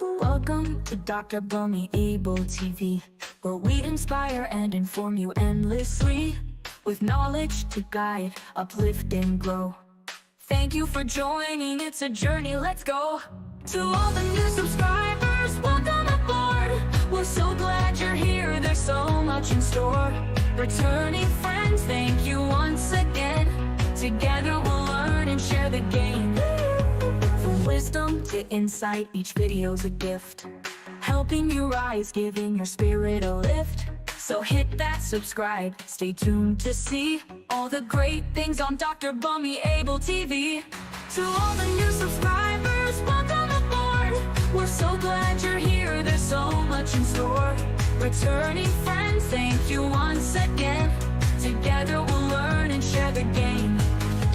Welcome to Dr. Bunmi Abel TV, where we inspire and inform you endlessly, with knowledge to guide, uplift and grow. Thank you for joining, it's a journey, let's go. To all the new subscribers, welcome aboard. We're so glad you're here, there's so much in store. Returning friends, thank you once again. Together we'll learn and share the game. From wisdom to insight, each video's a gift, helping you rise, giving your spirit a lift. So hit that subscribe, stay tuned to see all the great things on Dr. Bunmi Abel TV. To all the new subscribers, welcome aboard. We're so glad you're here, there's so much in store. Returning friends, thank you once again. Together we'll learn and share the game.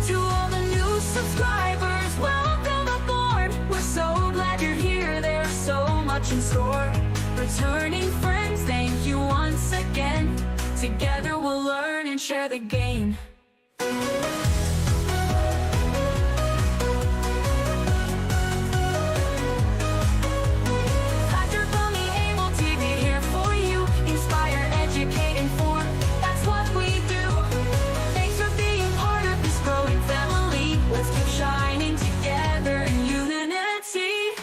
To all the new subscribers, welcome aboard. We're so glad you're here, there's so much in store. Returning friends, thank you once again. Together we'll learn and share the game. Dr. Bunmi Abel TV here for you. Inspire, educate, inform. That's what we do. Thanks for being part of this growing family. Let's keep shining together in unity.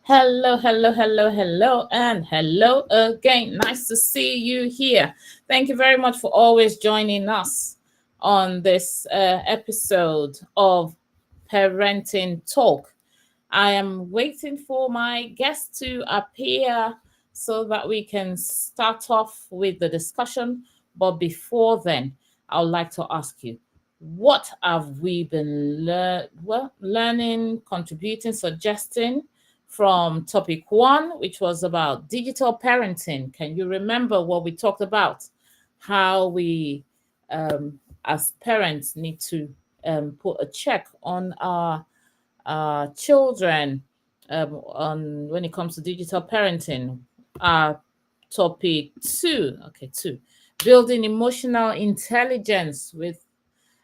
Hello, and hello again. Nice to see you here. Thank you very much for always joining us on this episode of Parenting Talk. I am waiting for my guest to appear so that we can start off with the discussion. But before then, I would like to ask you, what have we been learning, contributing, suggesting from topic 1, which was about digital parenting? Can you remember what we talked about? How we, as parents, need to put a check on our children on when it comes to digital parenting. Topic 2, okay, 2, building emotional intelligence. With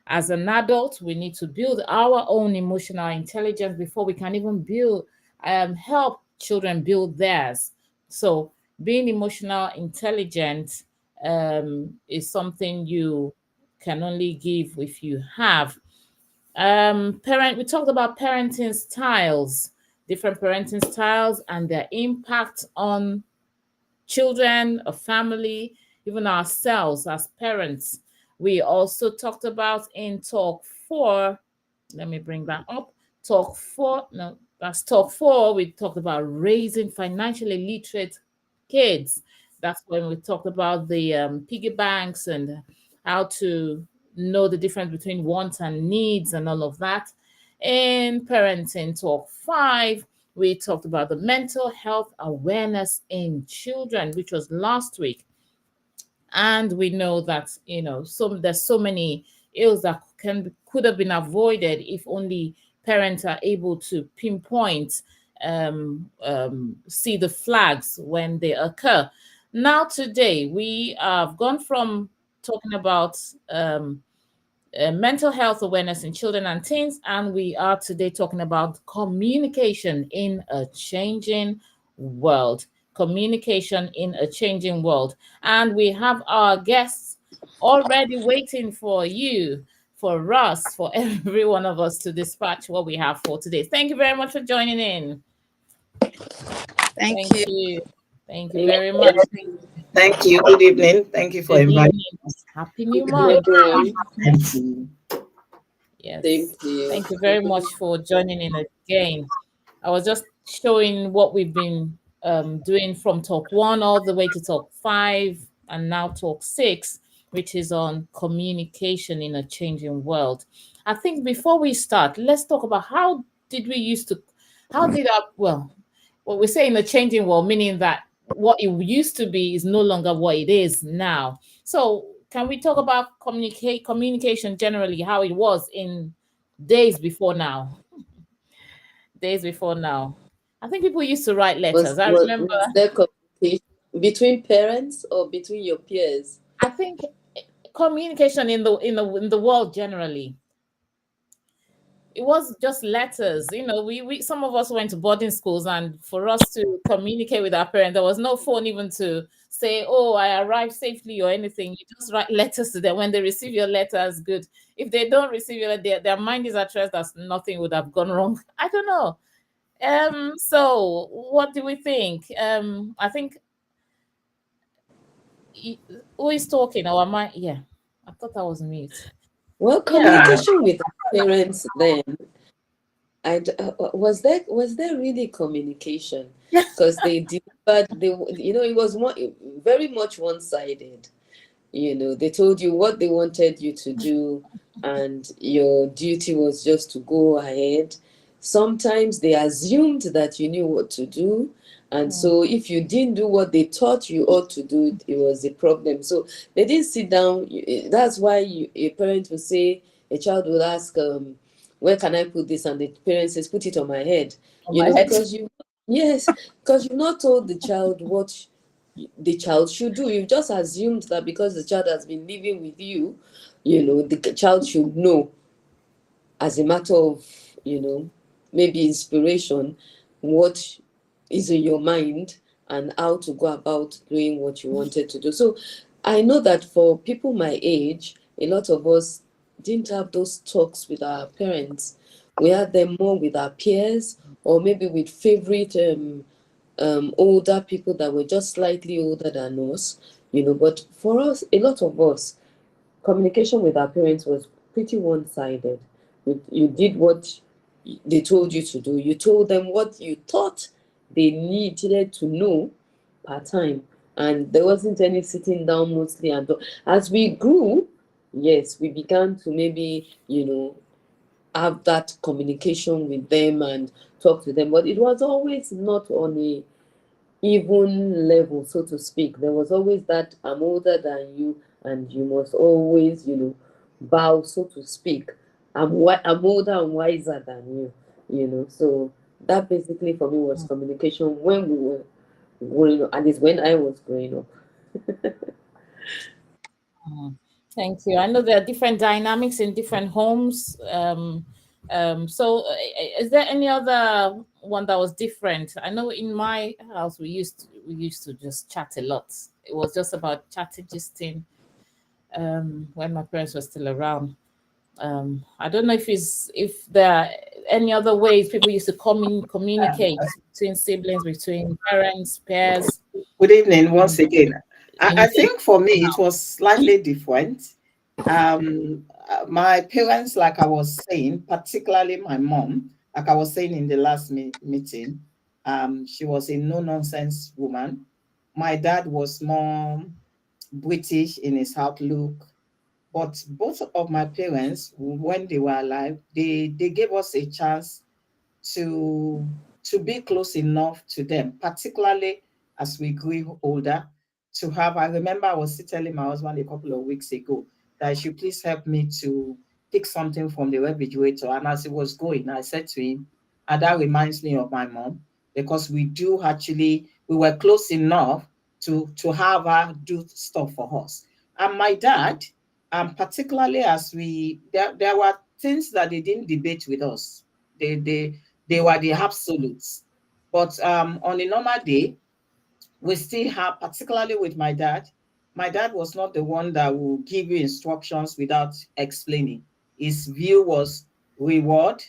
as an adult, we need to build our own emotional intelligence before we can even help children build theirs. So being emotional intelligent is something you can only give if you have. We talked about parenting styles, different parenting styles and their impact on children, a family, even ourselves as parents. We also talked about in talk 4, let me bring that up. Talk 4, no, that's talk 4. We talked about raising financially literate kids. That's when we talked about the piggy banks and how to know the difference between wants and needs and all of that. In parenting talk 5, we talked about the mental health awareness in children, which was last week. And we know that there's so many ills that could have been avoided if only parents are able to pinpoint, see the flags when they occur. Now, today, we have gone from talking about mental health awareness in children and teens, and we are today talking about communication in a changing world. Communication in a changing world. And we have our guests already waiting for you, for us, for every one of us to dispatch what we have for today. Thank you very much for joining in. Thank you. Thank you very much. Thank you. Good evening. Thank you for inviting us. Happy New Month. Thank you. Yes. Thank you very much for joining in again. I was just showing what we've been doing from talk 1 all the way to talk 5 and now talk 6, which is on communication in a changing world. I think before we start, let's talk about what we say in a changing world, meaning that what it used to be is no longer what it is now. So can we talk about communication generally, how it was in days before now? I think people used to write letters. I remember. Was there communication Between parents or between your peers? I think communication in the world generally. It was just letters. We some of us went to boarding schools, and for us to communicate with our parents, there was no phone even to say, "Oh, I arrived safely" or anything. You just write letters to them. When they receive your letters, good. If they don't receive your, their mind is at rest that nothing would have gone wrong. I don't know. So what do we think? I think who is talking? Or am I? Yeah, I thought I was mute. Well, Yeah. communication with parents then, was there really communication? Because they delivered, it was very much one-sided. They told you what they wanted you to do, and your duty was just to go ahead. Sometimes they assumed that you knew what to do, and so if you didn't do what they thought you ought to do, it was a problem. So they didn't sit down. That's why a parent will say, a child will ask, where can I put this? And the parent says, put it on my head. On my head. Because you've not told the child what the child should do. You've just assumed that because the child has been living with you, the child should know, as a matter of, maybe inspiration, what is in your mind and how to go about doing what you wanted to do. So I know that for people my age, a lot of us didn't have those talks with our parents. We had them more with our peers, or maybe with favorite older people that were just slightly older than us, But for us, a lot of us, communication with our parents was pretty one-sided. You did what they told you to do. You told them what you thought they needed to know per time. And there wasn't any sitting down mostly. And as we grew, yes, we began to maybe, have that communication with them and talk to them. But it was always not on a even level, so to speak. There was always that I'm older than you, and you must always, bow, so to speak. I'm older and wiser than you. So that basically for me was communication when we were growing up, at least when I was growing up. Thank you. I know there are different dynamics in different homes. So is there any other one that was different? I know in my house we used to just chat a lot. It was just about chatting, gisting, when my parents were still around. I don't know if there are any other ways people used to communicate between siblings, between parents, peers. Good evening once again. I think for me it was slightly different. My parents, like I was saying, particularly my mom, like I was saying in the last meeting, she was a no-nonsense woman. My dad was more British in his outlook. But both of my parents, when they were alive, they gave us a chance to be close enough to them, particularly as we grew older. I remember I was telling my husband a couple of weeks ago that he should please help me to pick something from the refrigerator. And as he was going, I said to him, and that reminds me of my mom, because we were close enough to have her do stuff for us. And my dad, particularly as there were things that they didn't debate with us. They were the absolutes. But on a normal day, we still have, particularly with my dad was not the one that will give you instructions without explaining. His view was reward,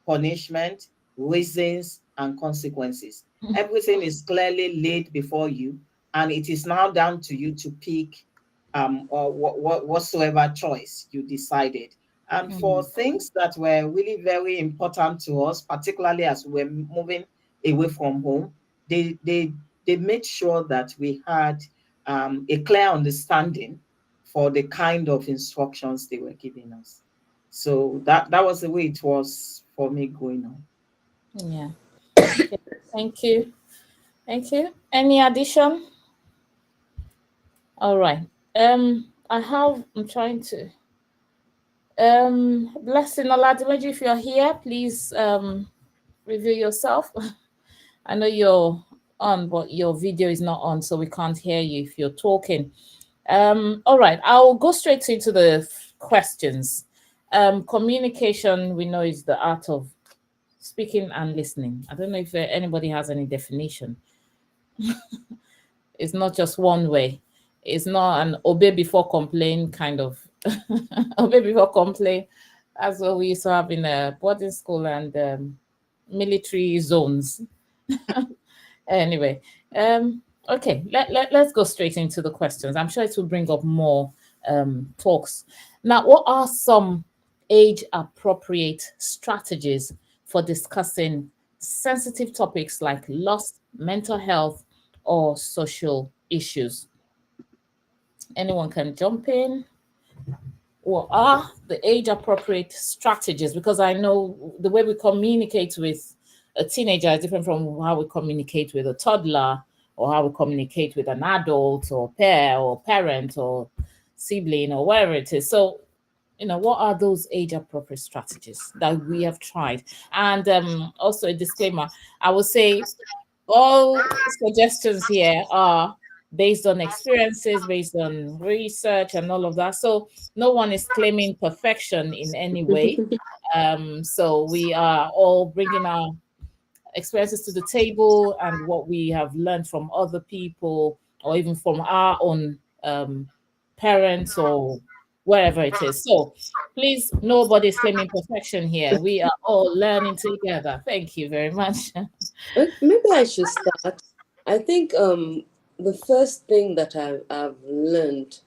punishment, reasons, and consequences. Everything is clearly laid before you, and it is now down to you to pick or whatsoever choice you decided. And for things that were really very important to us, particularly as we were moving away from home, they made sure that we had a clear understanding for the kind of instructions they were giving us. So that was the way it was for me going on. Yeah. Okay. Thank you. Thank you. Any addition? All right. I'm trying to Blessing Oladimeji, if you're here, please review yourself. I know you're on, but your video is not on, so we can't hear you if you're talking. All right, I'll go straight into the questions. Communication, we know, is the art of speaking and listening. I don't know if anybody has any definition. It's not just one way. It's not an obey before complain kind of obey before complain. That's what we used to have in a boarding school and military zones. Anyway, okay, let's go straight into the questions. I'm sure it will bring up more talks. Now, what are some age-appropriate strategies for discussing sensitive topics like loss, mental health, or social issues? Anyone can jump in. What are the age-appropriate strategies? Because I know the way we communicate with a teenager is different from how we communicate with a toddler, or how we communicate with an adult or pair or parent or sibling or wherever it is. So, what are those age-appropriate strategies that we have tried? And also a disclaimer, I will say all suggestions here are based on experiences, based on research and all of that. So no one is claiming perfection in any way. So we are all bringing our experiences to the table and what we have learned from other people, or even from our own parents or wherever it is. So please, nobody's claiming perfection here. We are all learning together. Thank you very much. Maybe I should start. I think the first thing that I've learned,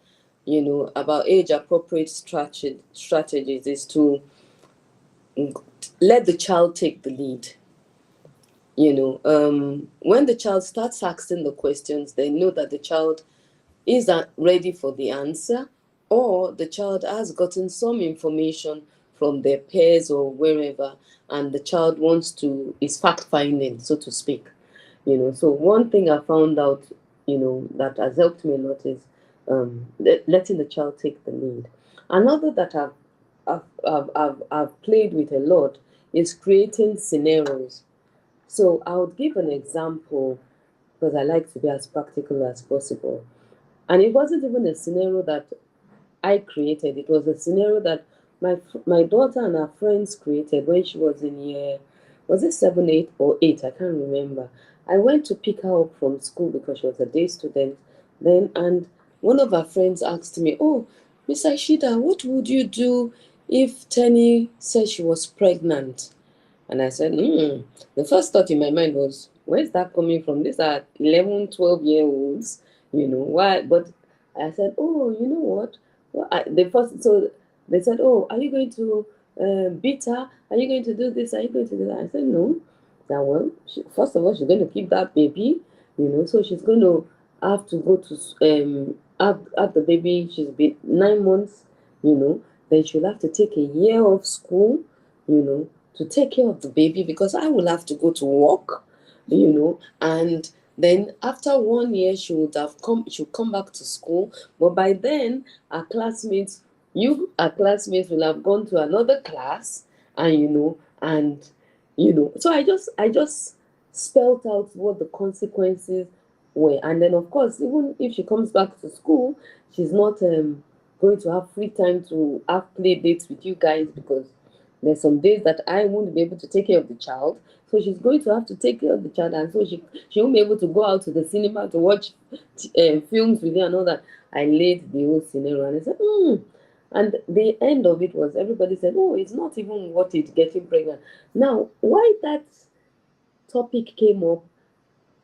about age-appropriate strategies is to let the child take the lead. When the child starts asking the questions, they know that the child isn't ready for the answer, or the child has gotten some information from their peers or wherever, and the child is fact-finding, so to speak. So one thing I found out, that has helped me a lot is letting the child take the lead. Another that I've played with a lot is creating scenarios. So I would give an example, because I like to be as practical as possible. And it wasn't even a scenario that I created. It was a scenario that my daughter and her friends created when she was in year, was it 7, 8, or 8? I can't remember. I went to pick her up from school because she was a day student then, and one of her friends asked me, "Oh, Miss Aishida, what would you do if Tenny said she was pregnant?" And I said, the first thought in my mind was, where's that coming from? These are 11, 12-year-olds, why? But I said, oh, you know what? Well, so they said, oh, are you going to beat her? Are you going to do this? Are you going to do that? I said, no. Now, well, first of all, she's going to keep that baby, so she's going to have to go to, have the baby, she's been 9 months, then she'll have to take a year off school, to take care of the baby, because I will have to go to work, and then after 1 year she'll come back to school. But by then our classmates will have gone to another class, and so I just spelled out what the consequences were. And then of course, even if she comes back to school, she's not going to have free time to have play dates with you guys, because there's some days that I won't be able to take care of the child. So she's going to have to take care of the child, and so she won't be able to go out to the cinema to watch films with you and all that. I laid the whole scenario, and I said, And the end of it was, everybody said, oh, it's not even worth it getting pregnant. Now, why that topic came up,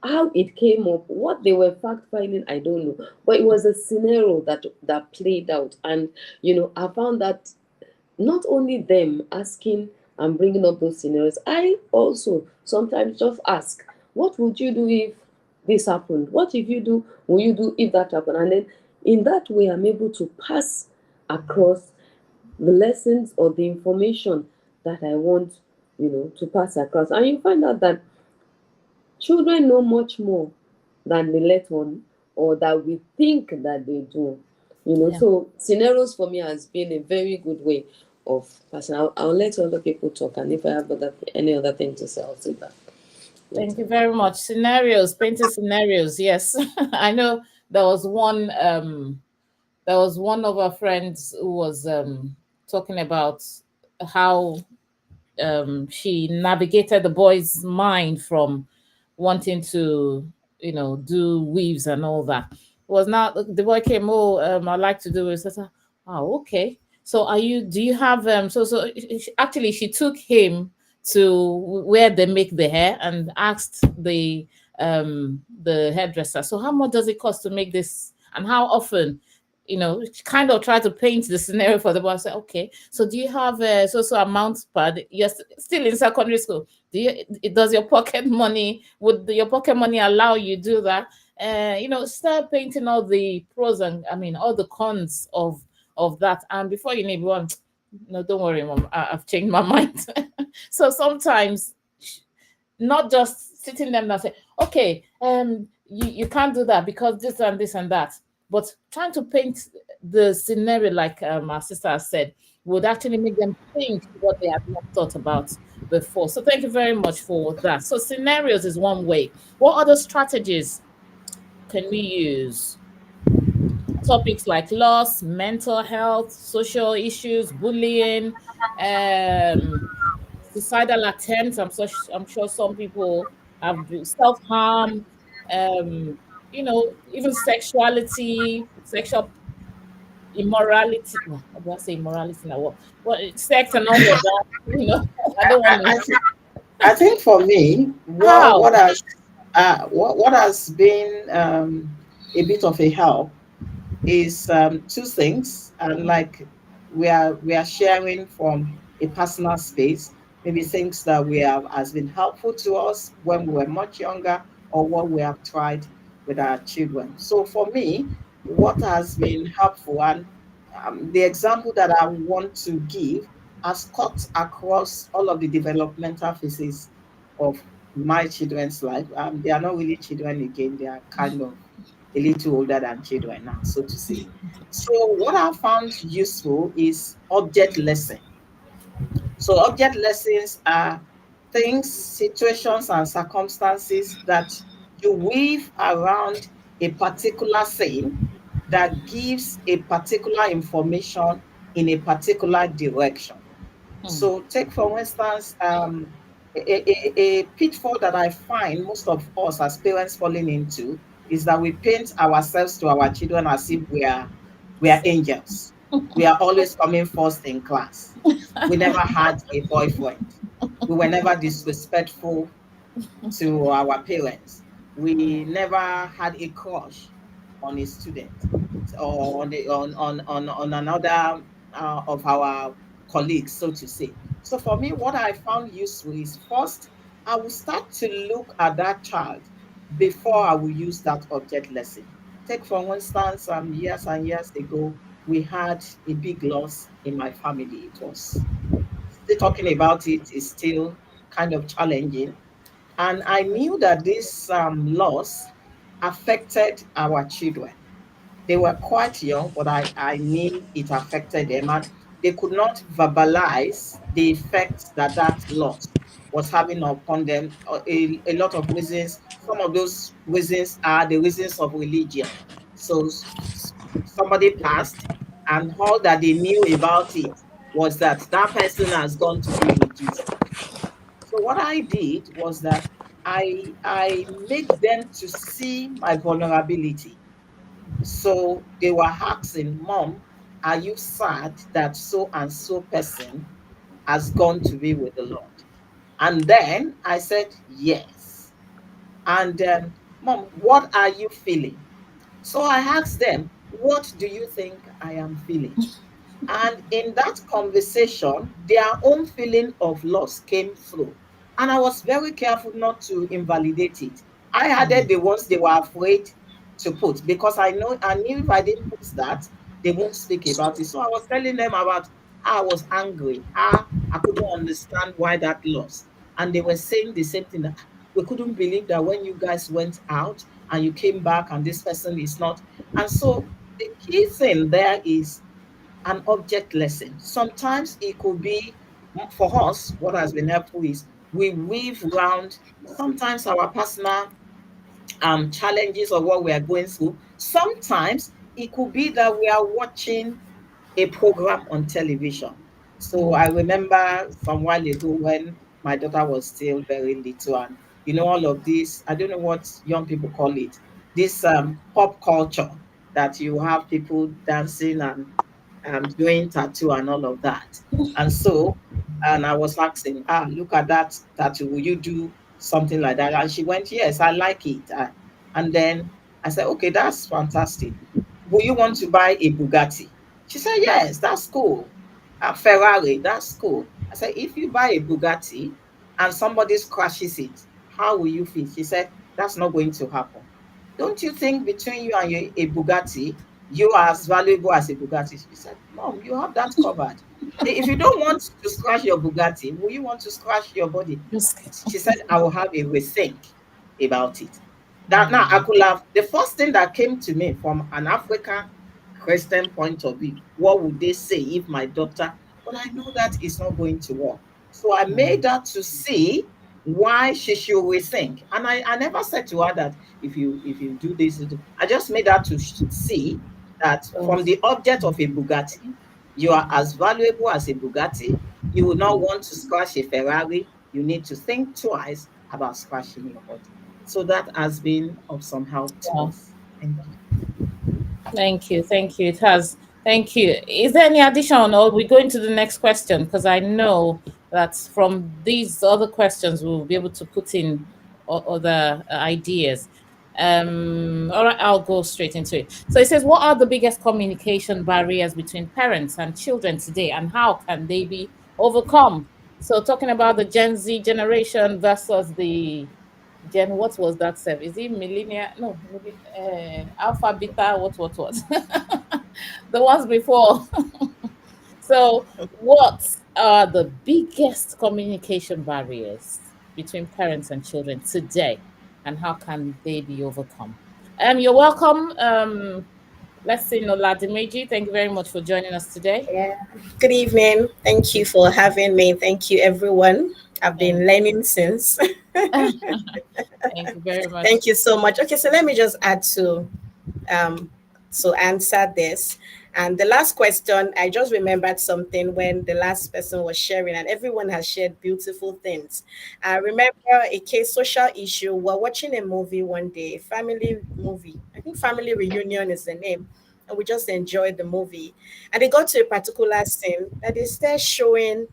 how it came up, what they were fact-finding, I don't know. But it was a scenario that played out. And, I found that not only them asking and bringing up those scenarios, I also sometimes just ask, what would you do if this happened? What will you do if that happened? And then in that way, I'm able to pass across the lessons or the information that I want, to pass across. And you find out that children know much more than they let on, or that we think that they do. So scenarios for me has been a very good way of passing. I'll let other people talk, and if I have any other thing to say, I'll say that. Thank you very much. Scenarios, painting scenarios. Yes, I know there was one. There was one of our friends who was talking about how she navigated the boy's mind from wanting to, do weaves and all that. It was not the boy came, oh, I like to do it. So I said, oh, okay. So do you have actually she took him to where they make the hair and asked the hairdresser, so how much does it cost to make this and how often? Kind of try to paint the scenario for the boy. I said, okay, so do you have a so amount per? You're still in secondary school. Does your pocket money, your pocket money allow you do that? Start painting all the pros and all the cons of that. And before you need one, no, don't worry, mom, I've changed my mind. So sometimes not just sitting them and say, okay, you can't do that because this and this and that, but trying to paint the scenario like our sister has said would actually make them think what they had not thought about before. So thank you very much for that. So scenarios is one way. What other strategies can we use? Topics like loss, mental health, social issues, bullying, suicidal attempts. I'm sure some people have self harm. Even sexuality, sexual immorality. No, how do I say immorality now? What sex and all of that? I don't want I, to. think, I think for me, How? what has been a bit of a help is two things, and like we are sharing from a personal space, maybe things that we have has been helpful to us when we were much younger, or what we have tried with our children. So for me, what has been helpful, and the example that I want to give has cut across all of the developmental phases of my children's life. They are not really children again; they are kind of a little older than children now, so to say. So what I found useful is object lesson. So object lessons are things, situations, and circumstances that you weave around a particular scene that gives a particular information in a particular direction. Hmm. So take for instance, a pitfall that I find most of us as parents falling into is that we paint ourselves to our children as if we are angels. We are always coming first in class. We never had a boyfriend. We were never disrespectful to our parents. We never had a crush on a student or on another of our colleagues, so to say. So for me, what I found useful is first, I will start to look at that child before I will use that object lesson. Take for instance, years and years ago, we had a big loss in my family. It was still talking about it is still kind of challenging, and I knew that this loss affected our children. They were quite young, but I knew it affected them, and they could not verbalize the effects that that loss was having upon them. A lot of reasons, some of those reasons are the reasons of religion. So somebody passed, and all that they knew about it was that that person has gone to be with Jesus. So what I did was that I made them to see my vulnerability. So they were asking, Mom, are you sad that so and so person has gone to be with the Lord? And then I said, yes. And Mom, what are you feeling? So I asked them, what do you think I am feeling? And in that conversation, their own feeling of loss came through. And I was very careful not to invalidate it. I added the ones they were afraid to put, because I knew if I didn't put that, they won't speak about it. So I was telling them about how I was angry, how I couldn't understand why that loss. And they were saying the same thing, that we couldn't believe that when you guys went out and you came back and this person is not. And so the key thing there is an object lesson. Sometimes it could be, for us, what has been helpful is we weave around sometimes our personal challenges or what we are going through. Sometimes it could be that we are watching a program on television. So I remember some while ago when my daughter was still very little, and all of this, I don't know what young people call it, this pop culture that you have people dancing and doing tattoo and all of that. And so, and I was asking, look at that tattoo. Will you do something like that? And she went, yes, I like it. And then I said, okay, that's fantastic. Will you want to buy a Bugatti? She said, yes, that's cool. A Ferrari, that's cool. I said, if you buy a Bugatti and somebody crashes it, how will you feel? She said, that's not going to happen. Don't you think between you and a Bugatti, you are as valuable as a Bugatti? She said, Mom, you have that covered. If you don't want to scratch your Bugatti, will you want to scratch your body? Just She said, I will have a rethink about it. That now I could have, the first thing that came to me from an African Christian point of view, what would they say if my daughter, but I know that it's not going to work. So I made her to see why she should rethink. And I never said to her that if you do this, I just made her to see that from the object of a Bugatti, you are as valuable as a Bugatti. You will not want to scratch a Ferrari. You need to think twice about scratching your body. So that has been of some help to wow. us. Thank you. Thank you. Thank you. It has. Thank you. Is there any addition, or we go into the next question? Because I know that from these other questions, we'll be able to put in other ideas. All right, I'll go straight into it. So it says, what are the biggest communication barriers between parents and children today, and how can they be overcome? So talking about the Gen Z generation versus the Gen, what was that, Sef? Is it millennia? No, alpha, beta, what? The ones before. So, what are the biggest communication barriers between parents and children today, and how can they be overcome? You're welcome. Let's see, Noladimeji. Thank you very much for joining us today. Yeah. Good evening. Thank you for having me. Thank you, everyone. I've Thank been learning since. thank you very much. Thank you so much. Okay, so let me just add um to answer this. And the last question, I just remembered something when the last person was sharing, and everyone has shared beautiful things. I remember a case social issue. We're watching a movie one day, a family movie. I think Family Reunion is the name. And we just enjoyed the movie. And they got to a particular scene that is there showing,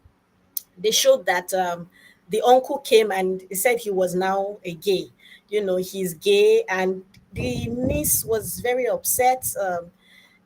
they showed that the uncle came and he said he was now a gay. He's gay, and the niece was very upset.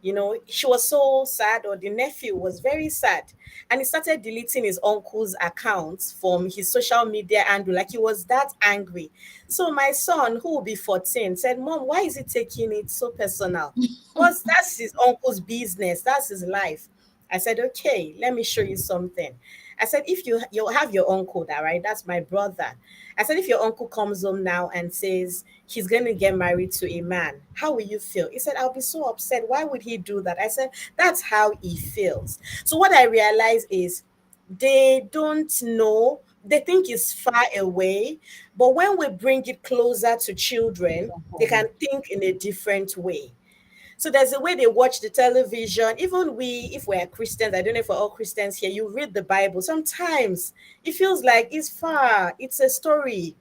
She was so sad, or the nephew was very sad. And he started deleting his uncle's accounts from his social media handle. Like, he was that angry. So my son, who will be 14, said, Mom, why is he taking it so personal? That's his uncle's business. That's his life. I said, okay, let me show you something. I said, if you have your uncle, that right? That's my brother. I said, if your uncle comes home now and says he's going to get married to a man, how will you feel? He said, I'll be so upset. Why would he do that? I said, that's how he feels. So what I realized is they don't know. They think it's far away. But when we bring it closer to children, they can think in a different way. So there's a way they watch the television. Even we, if we're Christians, I don't know if we're all Christians here, you read the Bible. Sometimes it feels like it's far, it's a story.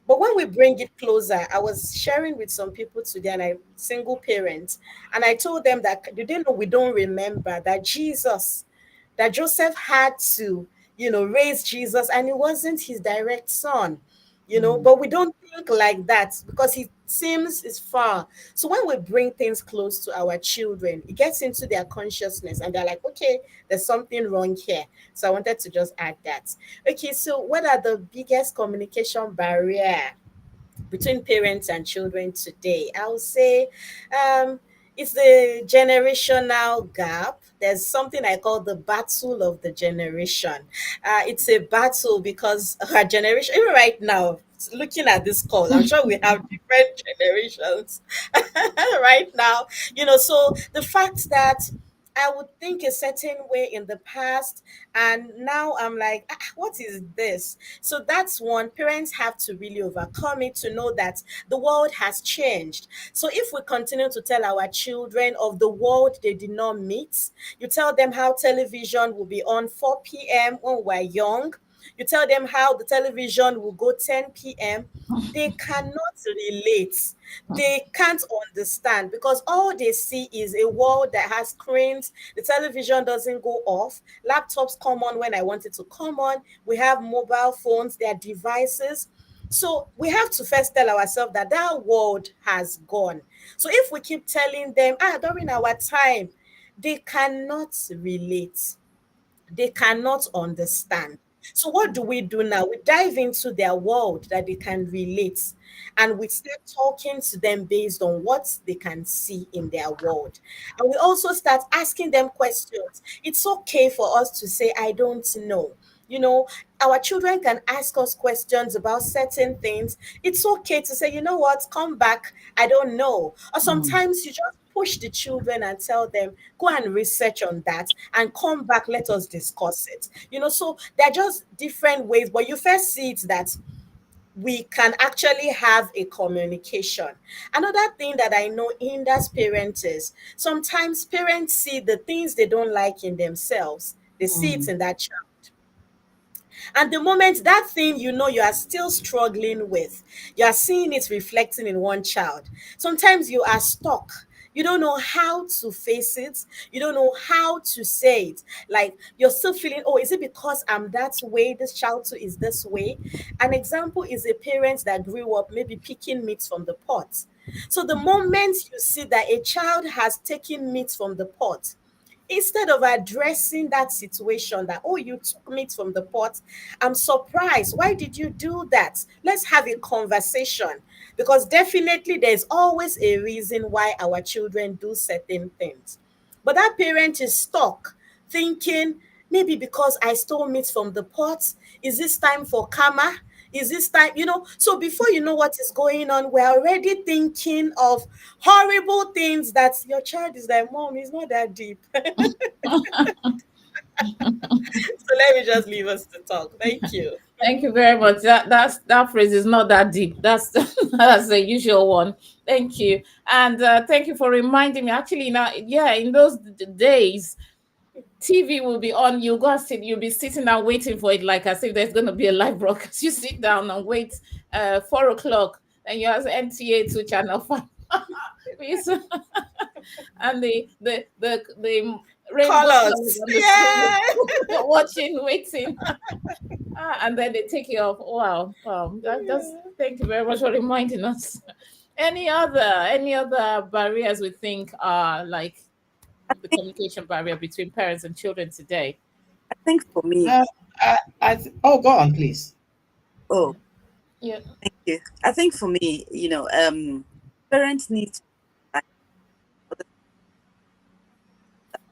But when we bring it closer, I was sharing with some people today, and I single parents, and I told them that, do they know we don't remember that Joseph had to, raise Jesus, and it wasn't his direct son, but we don't think like that because he seems is far. So when we bring things close to our children, it gets into their consciousness, and they're like, okay, there's something wrong here. So I wanted to just add that. Okay, so what are the biggest communication barrier between parents and children today? I would say it's the generational gap. There's something I call the battle of the generation. It's a battle because our generation, even right now, looking at this call, I'm sure we have different generations right now. So the fact that I would think a certain way in the past, and now I'm like, what is this? So that's one. Parents have to really overcome it to know that the world has changed. So if we continue to tell our children of the world they did not meet, you tell them how television will be on 4 p.m. when we're young, you tell them how the television will go 10 p.m., they cannot relate. They can't understand because all they see is a world that has screens. The television doesn't go off. Laptops come on when I want it to come on. We have mobile phones, their devices. So we have to first tell ourselves that that world has gone. So if we keep telling them, during our time, they cannot relate, they cannot understand. So what do we do now? We dive into their world that they can relate, and we start talking to them based on what they can see in their world. And we also start asking them questions. It's okay for us to say, I don't know. You know, our children can ask us questions about certain things. It's okay to say, you know what, come back, I don't know. Or sometimes you just push the children and tell them, go and research on that and come back, let us discuss it. You know, so they're just different ways, but you first see it that we can actually have a communication. Another thing that I know hinders parents is sometimes parents see the things they don't like in themselves, they see it in that child. And the moment that thing you know you are still struggling with, you are seeing it reflecting in one child. Sometimes you are stuck. You don't know how to face it. You don't know how to say it. Like you're still feeling, oh, is it because I'm that way? This child too is this way. An example is a parent that grew up maybe picking meat from the pot. So the moment you see that a child has taken meat from the pot, instead of addressing that situation that, oh, you took meat from the pot, I'm surprised, why did you do that? Let's have a conversation, because definitely there's always a reason why our children do certain things. But that parent is stuck thinking, maybe because I stole meat from the pot, is this time for karma? Is this time, so before you know what is going on, we're already thinking of horrible things that your child is like, Mom, it's not that deep. So let me just leave us to talk. Thank you. Thank you very much. That phrase is not that deep. That's that's the usual one. Thank you, and thank you for reminding me. Actually, now, yeah, in those days, TV will be on. You go and sit. You'll be sitting and waiting for it, like as if there's going to be a live broadcast. You sit down and wait. 4 o'clock, and you have NTA to channel 5. And the rainbow Colors. colors on the screen. Yeah. You're watching, waiting. And then they take you off. Wow, wow. That's thank you very much for reminding us. Any other barriers we think are like the communication barrier between parents and children today? I think for me, Uh, oh, go on, please. oh, Yeah. thank you. I think for me, parents need to,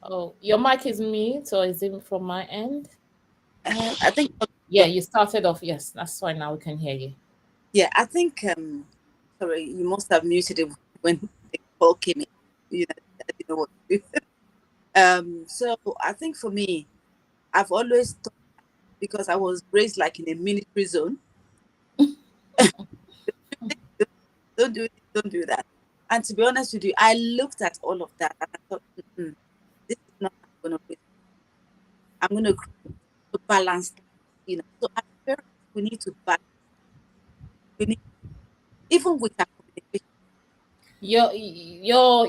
Oh, your mic is mute, or is it from my end? I think, Yeah, you started off. Yes, that's fine. Now we can hear you. yeah, I think, sorry, you must have muted it when the call came in. I didn't know what to do. So I think for me, I've always thought, because I was raised like in a military zone. Don't do it, don't do that. And to be honest with you, I looked at all of that and I thought, this is not how I'm going to raise. I'm going to balance, So as parents, we need to balance. We need, even with our communication.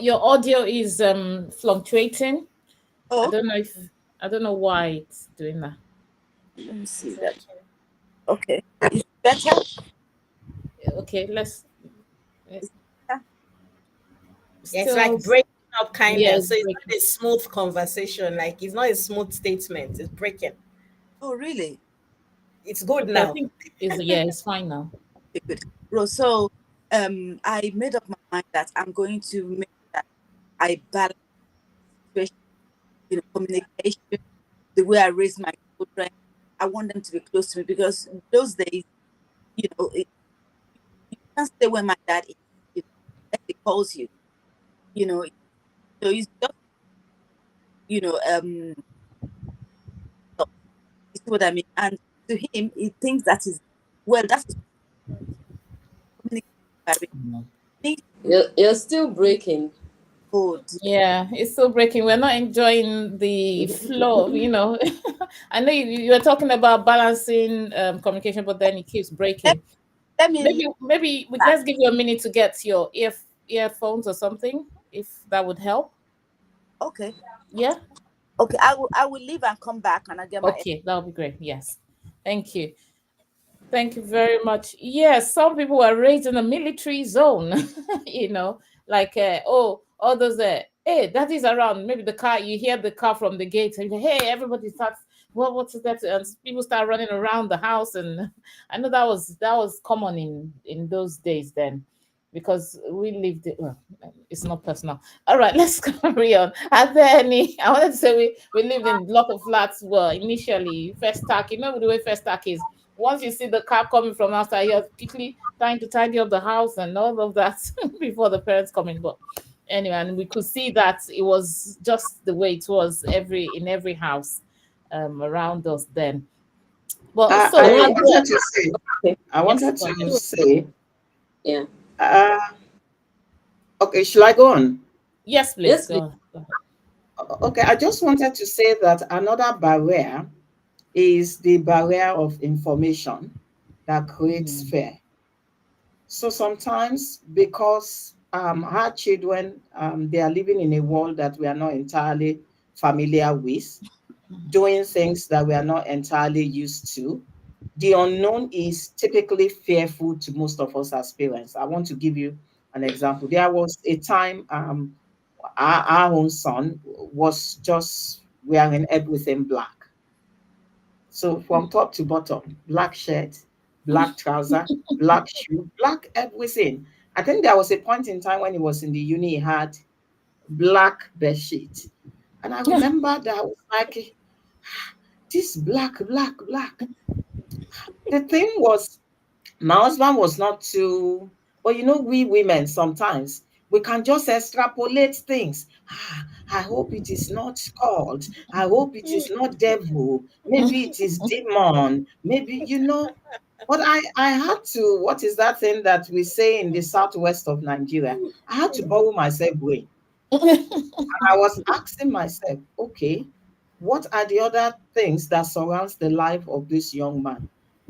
Your audio is fluctuating. Oh, I don't know why it's doing that. let me see that. Okay, is it better? Okay, let's. Yeah. It's like breaking up, kind Yeah, of. it's So it's breaking. not a smooth conversation. Like it's not a smooth statement. It's breaking. Oh, really? It's good Okay, I now. think it's fine now. Okay, good. So, I made up my mind that I'm going to make sure that I balance situation, communication, the way I raise my children. I want them to be close to me because those days, you can't stay where my dad is. If he calls you, so it's just you know, you see what I mean? And to him, he thinks that is, well, that is communication barrier. Thinks You're still breaking. good. Yeah, it's still breaking. We're not enjoying the flow, you know. I know you were talking about balancing communication, but then it keeps Let, breaking. let me hear Maybe that. let's give you a minute to get your earphones or something, if that would help. Okay. Yeah. Okay. I will leave and come back and I get my. Okay, that would be great. Yes. Thank you. Thank you very much. Yes, some people were raised in a military zone, you know, like, oh, all those, hey, that is around. Maybe the car, you hear the car from the gate, and hey, everybody starts, what is that? And people start running around the house. And I know that was common in those days then, because we lived it. Well, it's not personal. All right, let's carry on. Are there any? I wanted to say we lived in block of flats. Well, initially, first stack, you know the way first stack is. Once you see the car coming from outside, you're quickly trying to tidy up the house and all of that before the parents come in. But anyway, and we could see that it was just the way it was in every house around us then. Well, I so I, wanted to say, okay. I yes, wanted go to ahead. say, Yeah. uh, okay, should I go on? Yes, please Yes, please. go ahead. Okay, I just wanted to say that another barrier is the barrier of information that creates Mm, fear. So sometimes, because our children, they are living in a world that we are not entirely familiar with, doing things that we are not entirely used to, the unknown is typically fearful to most of us as parents. I want to give you an example. There was a time our own son was just wearing everything black. So from top to bottom, black shirt, black trouser, black shoe, black everything. I think there was a point in time when he was in the uni, he had black bed sheet. And I remember that I was like, this black, black, black. The thing was, my husband was not too, but you know, we women sometimes we can just extrapolate things. I hope it is not called. I hope it is not devil. Maybe it is demon. Maybe, you know. But I had to, what is that thing that we say in the southwest of Nigeria? I had to borrow myself brain. I was asking myself, okay, what are the other things that surrounds the life of this young man?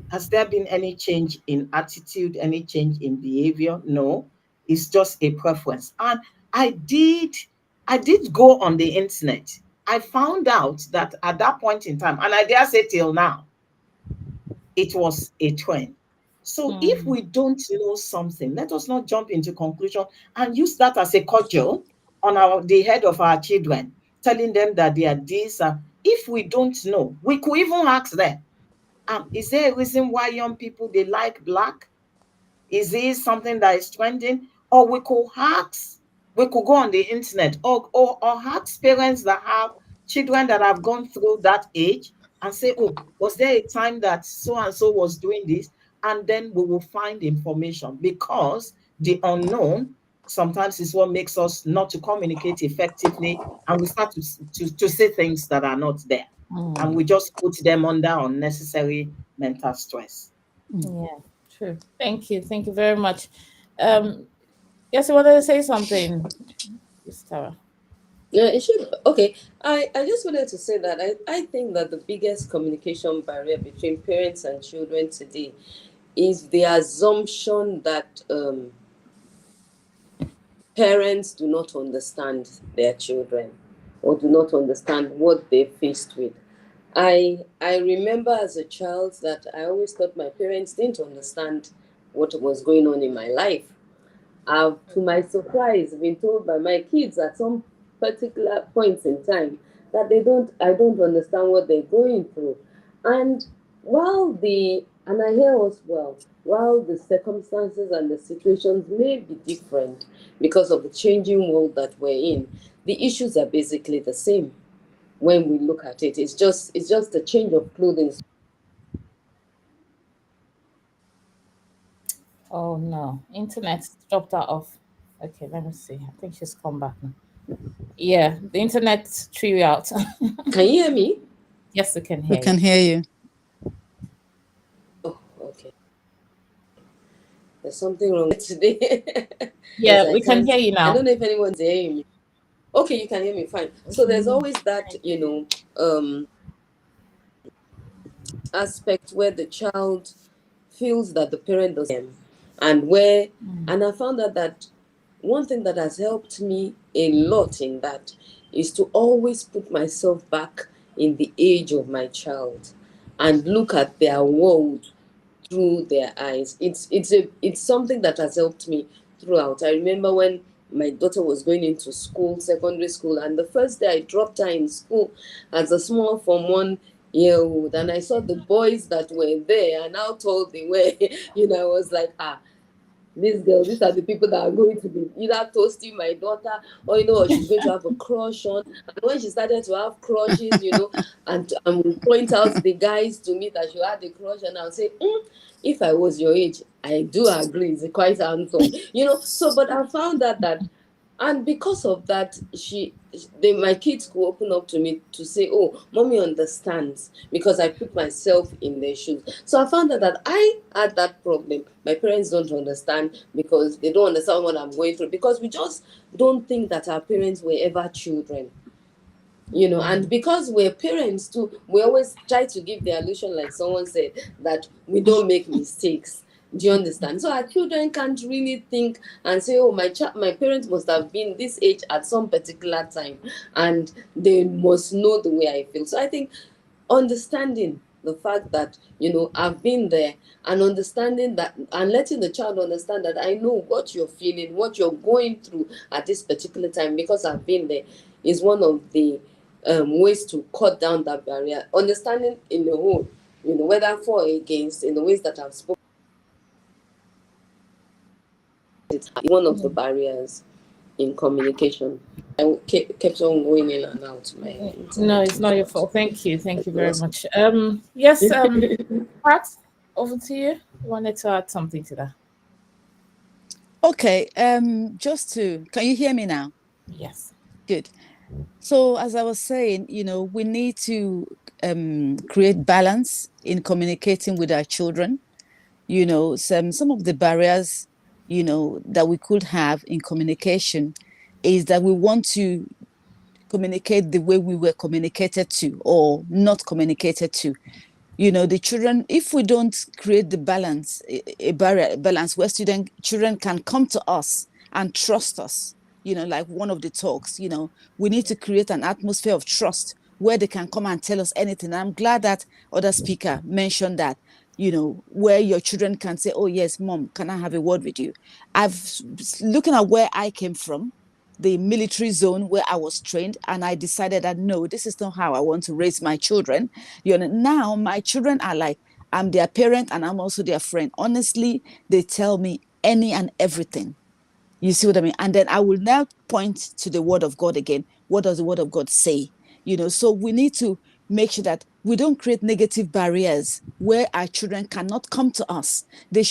Has there been any change in attitude, any change in behavior? No, it's just a preference. And I did, I did go on the internet. I found out that at that point in time, and I dare say till now, it was a trend. So if mm, we don't know something, let us not jump into conclusion and use that as a cudgel on the head of our children, telling them that they are this. If we don't know, we could even ask them, is there a reason why young people they like black? Is this something that is trending? Or we could go on the internet or ask parents that have children that have gone through that age and say, oh, was there a time that so and so was doing this? And then we will find information, because the unknown sometimes is what makes us not to communicate effectively, and we start to say things that are not there. And mm. we just put them under unnecessary mental stress. Yeah, true. Thank you. Thank you very much. Um, yes, you wanted to say something, Miss Tara. Yeah, it should. Okay. I just wanted to say that I think that the biggest communication barrier between parents and children today is the assumption that parents do not understand their children or do not understand what they're faced with. I remember as a child that I always thought my parents didn't understand what was going on in my life. I've, to my surprise, been told by my kids at some particular points in time that I don't understand what they're going through. And and I hear us well, while the circumstances and the situations may be different because of the changing world that we're in, the issues are basically the same when we look at it. It's just a change of clothing. Oh no, internet dropped her off. Okay, let me see. I think she's come back now. Yeah, the internet threw you out. Can you hear me? Yes, we can We hear can you. hear you. Oh, okay. There's something wrong today. Yeah, I we can can't. hear you I now. don't know if anyone's hearing me. Okay, you can hear me fine. So there's always that, aspect where the child feels that the parent doesn't, and where, and I found out that one thing that has helped me a lot in that is to always put myself back in the age of my child and look at their world through their eyes. It's something that has helped me throughout. I remember when my daughter was going into school, secondary school, and the first day I dropped her in school as a small Form 1 year old, and I saw the boys that were there and how tall they were. I was like, these are the people that are going to be either toasting my daughter, or or she's going to have a crush on. And when she started to have crushes, and will point out the guys to me that she had a crush, and I'll say, if I was your age, I do agree, it's quite handsome. So but I found that, and because of that, my kids could open up to me to say, oh, mommy understands, because I put myself in their shoes. So I found out that I had that problem. My parents don't understand because they don't understand what I'm going through, because we just don't think that our parents were ever children. And because we're parents too, we always try to give the illusion, like someone said, that we don't make mistakes. Do you understand? So our children can't really think and say, oh, my parents must have been this age at some particular time, and they must know the way I feel. So I think understanding the fact that, I've been there, and understanding that, and letting the child understand that I know what you're feeling, what you're going through at this particular time, because I've been there, is one of the ways to cut down that barrier. Understanding in the whole, whether for or against, in the ways that I've spoken, it's one of the barriers in communication. I kept on going in and out. No, it's not your fault. Thank you. Thank you very much. Yes, Pat, over to you. Wanted to add something to that. Okay, can you hear me now? Yes. Good. So as I was saying, we need to create balance in communicating with our children. Some of the barriers, that we could have in communication is that we want to communicate the way we were communicated to or not communicated to. The children, if we don't create the balance, a balance where children can come to us and trust us, like one of the talks, we need to create an atmosphere of trust where they can come and tell us anything. I'm glad that other speaker mentioned that, where your children can say, oh yes, mom, can I have a word with you? Looking at where I came from, the military zone where I was trained, and I decided that no, this is not how I want to raise my children. Now my children are like, I'm their parent and I'm also their friend. Honestly, they tell me any and everything. You see what I mean? And then I will now point to the word of God again. What does the word of God say? So we need to make sure that we don't create negative barriers where our children cannot come to us. We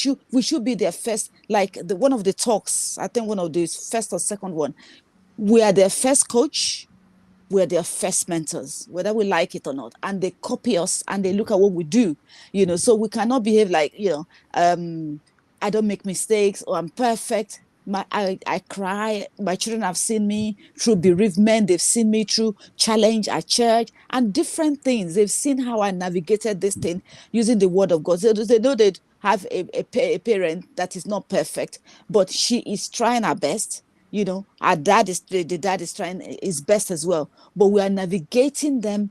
should be their first, like one of the talks, I think one of these first or second one, we are their first coach, we're their first mentors, whether we like it or not. And they copy us and they look at what we do, so we cannot behave like, I don't make mistakes or I'm perfect. I cry. My children have seen me through bereavement. They've seen me through challenge at church and different things. They've seen how I navigated this thing using the word of God. So they know they have a parent that is not perfect, but she is trying her best. Our the dad is trying his best as well, but we are navigating them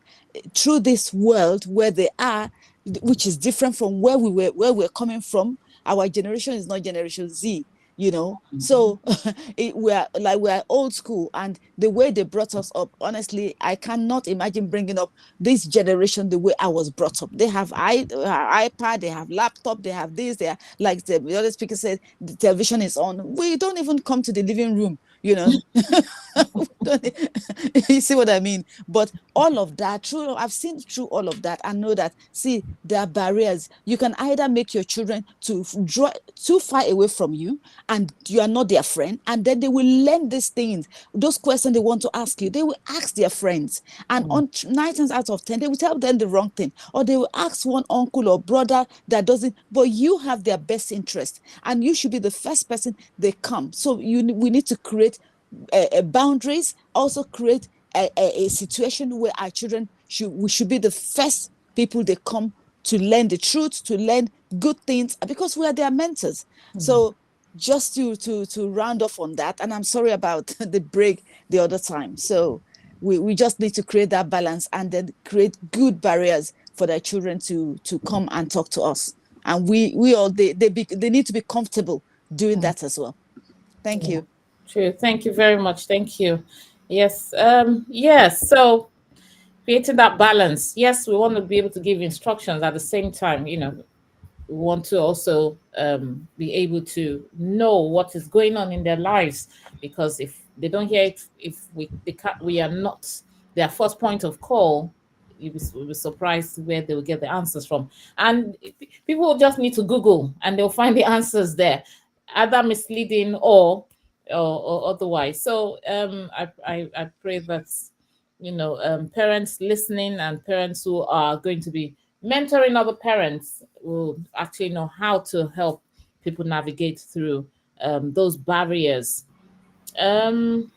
through this world where they are, which is different from where we're coming from. Our generation is not Generation Z, so we're old school, and the way they brought us up, honestly, I cannot imagine bringing up this generation the way I was brought up. They have iPad, they have laptop, they have this, they are, like the other speaker said, the television is on. We don't even come to the living room. You see what I mean? But all of that, I've seen through all of that and know that, see, there are barriers. You can either make your children to draw too far away from you and you are not their friend, and then they will learn these things. Those questions they want to ask you, they will ask their friends. And on 9 times out of 10, they will tell them the wrong thing. Or they will ask one uncle or brother that doesn't, but you have their best interest. And you should be the first person they come. So we need to create boundaries, also create a situation where our children we should be the first people they come to learn the truth, to learn good things, because we are their mentors. So just to round off on that, and I'm sorry about the break the other time. So we just need to create that balance and then create good barriers for their children to come and talk to us. And we all they need to be comfortable doing that as well. Thank you. True. Thank you very much. Thank you. Yes. Yes. So creating that balance. Yes, we want to be able to give instructions at the same time. We want to also be able to know what is going on in their lives, because if they don't hear it, if we are not their first point of call, you'll be surprised where they will get the answers from. And people will just need to Google and they'll find the answers there, either misleading or otherwise. So I pray that parents listening and parents who are going to be mentoring other parents will actually know how to help people navigate through those barriers. So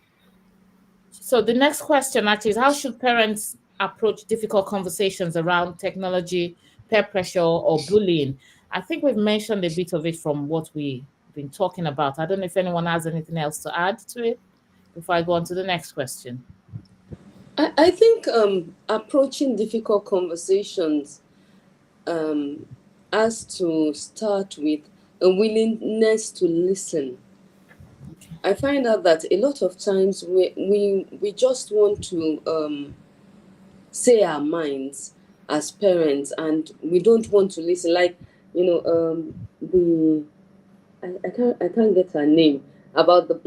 the next question actually is, how should parents approach difficult conversations around technology, peer pressure, or bullying? I think we've mentioned a bit of it from what we've been talking about. I don't know if anyone has anything else to add to it before I go on to the next question. I think approaching difficult conversations has to start with a willingness to listen. I find out that a lot of times we just want to say our minds as parents, and we don't want to listen. Like I can't get her name about the.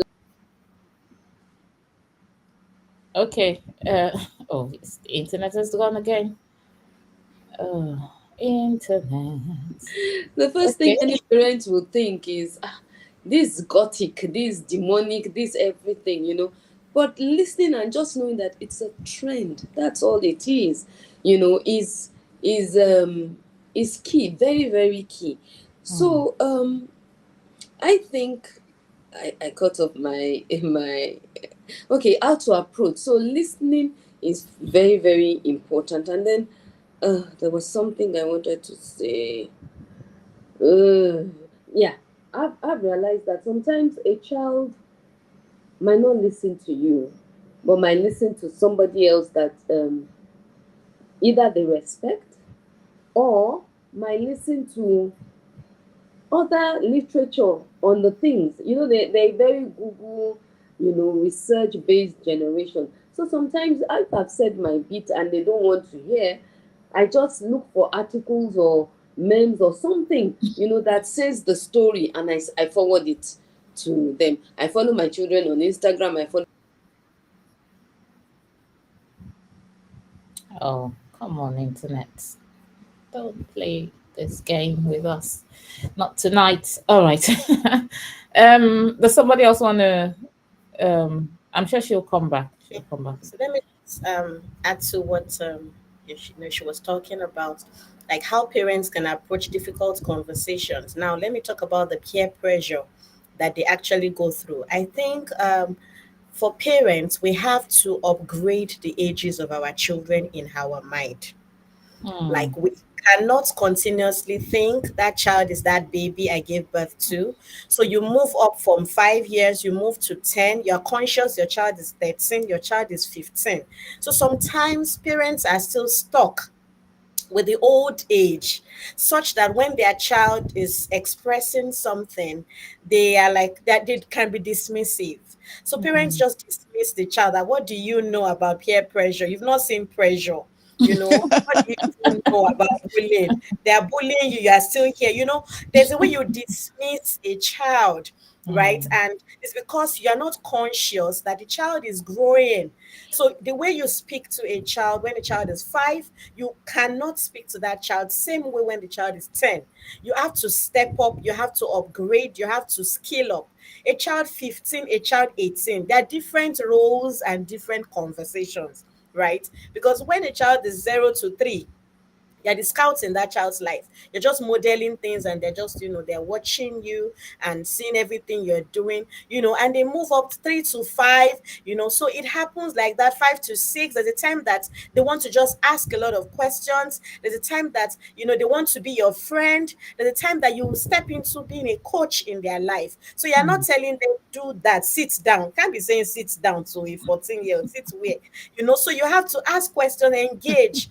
Okay. The internet has gone again. Oh, internet. The first thing any parent will think is, this gothic, this demonic, this everything, But listening and just knowing that it's a trend, that's all it is, is key, very, very key. So I think I cut off my how to approach. So listening is very, very important. And then there was something I wanted to say. Yeah, I've realized that sometimes a child might not listen to you, but might listen to somebody else that either they respect, or might listen to other literature on the things. They're very Google, research-based generation. So sometimes I've said my bit and they don't want to hear. I just look for articles or memes or something, that says the story, and I forward it to them. I follow my children on Instagram. Oh, come on, internet. Don't play this game with us. Not tonight. All right. Does somebody else want to? I'm sure she'll come back. She'll come back. So let me add to what she was talking about, like how parents can approach difficult conversations. Now, let me talk about the peer pressure that they actually go through. I think for parents, we have to upgrade the ages of our children in our mind. Like, we cannot continuously think that child is that baby I gave birth to. So you move up from 5 years, you move to 10, you're conscious your child is 13, your child is 15. So sometimes parents are still stuck with the old age, such that when their child is expressing something, they are like that, they can be dismissive. So parents just dismiss the child. That, what do you know about peer pressure? You've not seen pressure. What do you even know about bullying? They are bullying you, you are still here. There's a way you dismiss a child. right? And it's because you're not conscious that the child is growing. So the way you speak to a child when a child is 5, you cannot speak to that child same way when the child is 10. You have to step up, you have to upgrade, you have to skill up. A child 15, a child 18, there are different roles and different conversations, right? Because when a child is 0 to 3, you're the scouts in that child's life. You're just modeling things, and they're just, they're watching you and seeing everything you're doing, and they move up 3 to 5, so it happens like that. 5 to 6, there's a time that they want to just ask a lot of questions. There's a time that, they want to be your friend. There's a time that you will step into being a coach in their life. So you're not telling them, do that, sit down. Can't be saying sit down to a 14-year-old, sit where, so you have to ask questions, engage.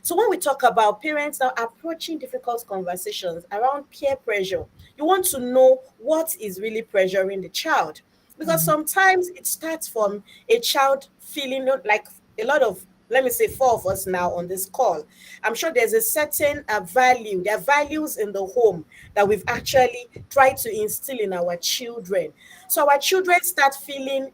So when we talk about parents now approaching difficult conversations around peer pressure, you want to know what is really pressuring the child, because sometimes it starts from a child feeling like a lot of, let me say 4 of us now on this call. I'm sure there's a certain value, there are values in the home that we've actually tried to instill in our children. So our children start feeling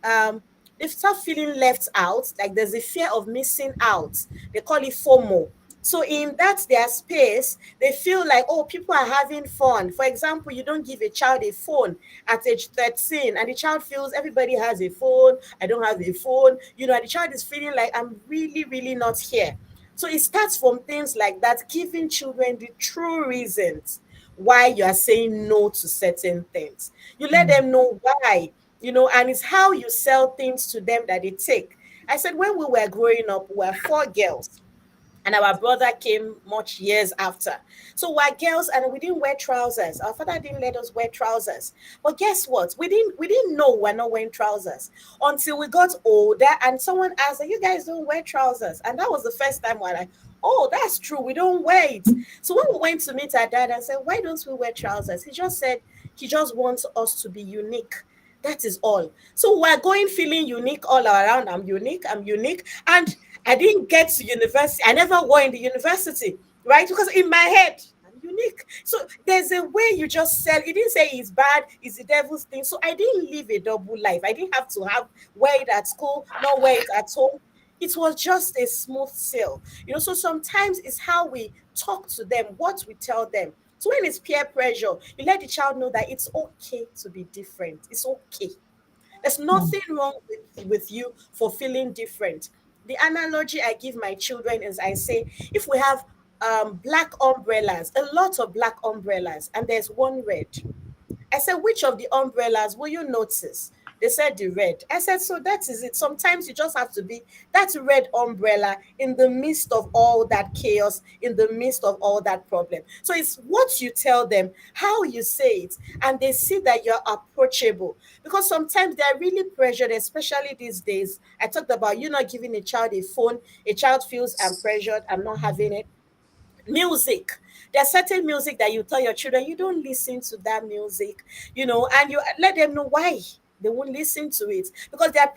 they start feeling left out, like there's a fear of missing out. They call it FOMO. So in that their space, they feel like, oh, people are having fun. For example, you don't give a child a phone at age 13, and the child feels everybody has a phone. I don't have a phone. And the child is feeling like, I'm really, really not here. So it starts from things like that, giving children the true reasons why you are saying no to certain things. You let them know why, and it's how you sell things to them that they take. I said, when we were growing up, we were 4 girls, and our brother came much years after. So we're girls, and we didn't wear trousers. Our father didn't let us wear trousers. But guess what? We didn't know we're not wearing trousers until we got older, and someone asked, you guys don't wear trousers. And that was the first time we're like, oh, that's true, we don't wear it. So when we went to meet our dad and said, why don't we wear trousers? He just said he just wants us to be unique. That is all. So we're going feeling unique all around. I'm unique. And I didn't get to university. I never wore in the university, right? Because in my head, I'm unique. So there's a way you just sell. He didn't say it's bad, it's the devil's thing. So I didn't live a double life. I didn't have to wear it at school, not wear it at home. It was just a smooth sail. So sometimes it's how we talk to them, what we tell them. So when it's peer pressure, you let the child know that it's okay to be different. It's okay. There's nothing wrong with you for feeling different. The analogy I give my children is, I say, if we have black umbrellas, a lot of black umbrellas, and there's one red, I said, which of the umbrellas will you notice? They said the red. I said, so that is it. Sometimes you just have to be that red umbrella in the midst of all that chaos, in the midst of all that problem. So it's what you tell them, how you say it, and they see that you're approachable. Because sometimes they're really pressured, especially these days. I talked about you not giving a child a phone. A child feels I'm pressured, I'm not having it. Music, there's certain music that you tell your children you don't listen to that music, and you let them know why they won't listen to it, because their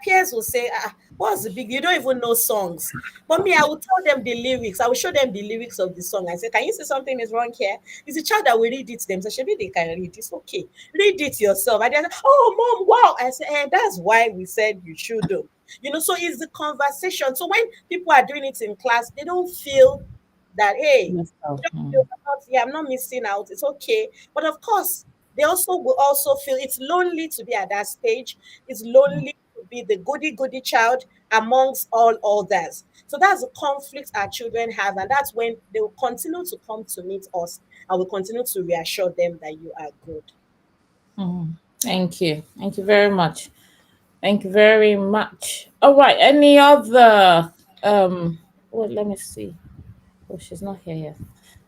peers will say, what's the big, you don't even know songs. But me, I will tell them the lyrics. I will show them the lyrics of the song. I say, can you see something is wrong here? It's a child that will read it to them. So maybe they can read, it's okay, read it yourself. And they're like, oh mom, wow. I say, that's why we said you should do. So it's the conversation. So when people are doing it in class, they don't feel that, hey, I'm not missing out. It's okay. But of course, they also will also feel it's lonely to be at that stage. It's lonely to be the goody child amongst all others. So that's the conflict our children have, and that's when they will continue to come to meet us, and we'll continue to reassure them that you are good. Thank you. Thank you very much. Thank you very much. All right. Any other let me see. Oh, she's not here yet.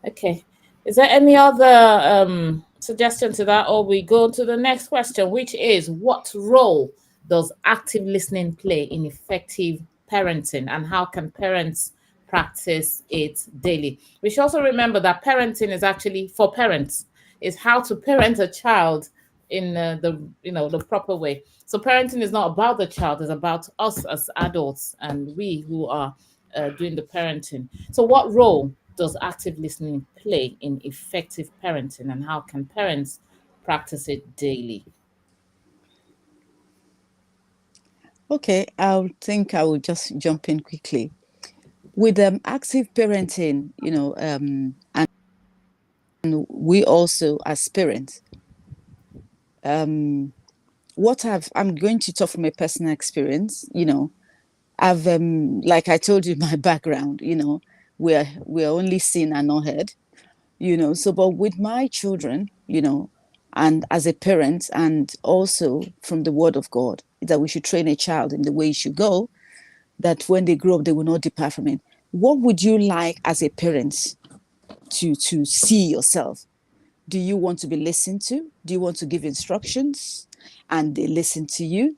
Okay. Is there any other suggestion to that, or we go to the next question, which is, what role does active listening play in effective parenting, and how can parents practice it daily? We should also remember that parenting is actually for parents. Is how to parent a child in the proper way. So parenting is not about the child; it's about us as adults and we who are doing the parenting. So what role does active listening play in effective parenting, and how can parents practice it daily? Okay, I think I will just jump in quickly. With active parenting, and we also as parents, I'm going to talk from a personal experience. I've like I told you my background. We're only seen and not heard. So but with my children, and as a parent, and also from the Word of God, that we should train a child in the way he should go, that when they grow up, they will not depart from it. What would you like as a parent to see yourself? Do you want to be listened to? Do you want to give instructions and they listen to you?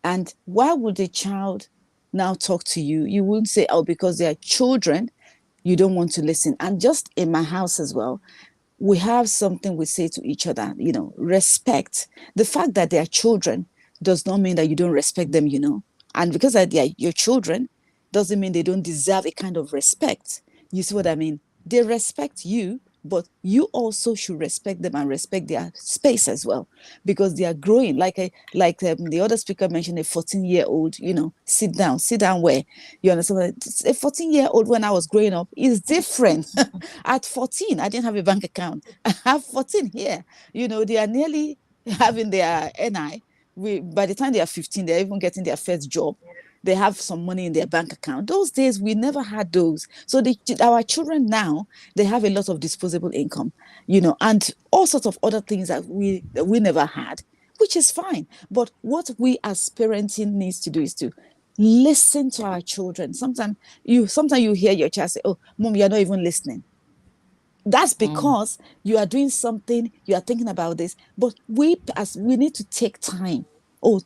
And why would a child now talk to you? You wouldn't say, oh, because they are children, you don't want to listen. And just in my house as well, we have something we say to each other, respect. The fact that they are children does not mean that you don't respect them, And because they are your children, doesn't mean they don't deserve a kind of respect. You see what I mean? They respect you, but you also should respect them and respect their space as well, because they are growing. Like the other speaker mentioned, a 14-year-old, sit down where, you understand? A 14-year-old when I was growing up is different. At 14, I didn't have a bank account. I have 14 here. They are nearly having their NI. By the time they are 15, they're even getting their first job. They have some money in their bank account. Those days, we never had those. So our children now, they have a lot of disposable income, and all sorts of other things that we never had, which is fine. But what we as parenting needs to do is to listen to our children. Sometimes you hear your child say, oh, Mom, you're not even listening. That's because you are doing something, you are thinking about this, but we need to take time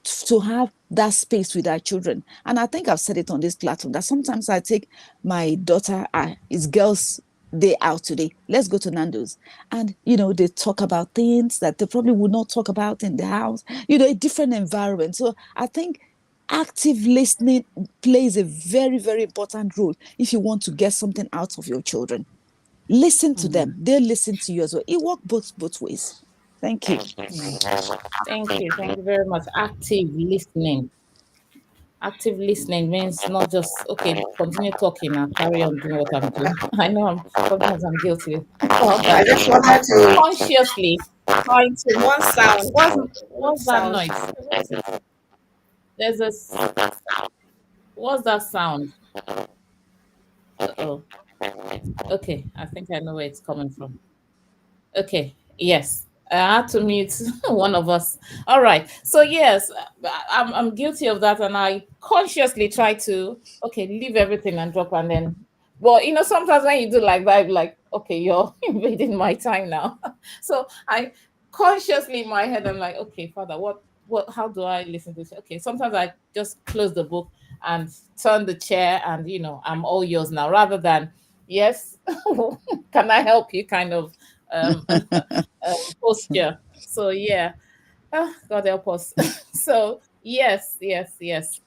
to have that space with our children. And I think I've said it on this platform that sometimes I take my daughter, it's girls' day out today. Let's go to Nando's. And, they talk about things that they probably would not talk about in the house, a different environment. So I think active listening plays a very, very important role if you want to get something out of your children. Listen to them. They listen to you as well. It works both ways. Thank you. Thank you. Thank you very much. Active listening. Active listening means not just, okay, continue talking and carry on doing what I'm doing. I know sometimes I'm guilty of I that. just wanted to Consciously trying to. one sound. What's that sound. noise? What is it? There's a. What's that sound? Oh, okay. I think I know where it's coming from. Okay. Yes. I had to mute one of us. All right. So yes, I'm guilty of that, and I consciously try to leave everything and drop, and then. Well, sometimes when you do like that, you're like, okay, you're invading my time now. So I consciously in my head, I'm like, okay, Father, what, how do I listen to this? Okay, sometimes I just close the book and turn the chair, and I'm all yours now, rather than yes, can I help you? Kind of posture. So yeah, God help us. So yes.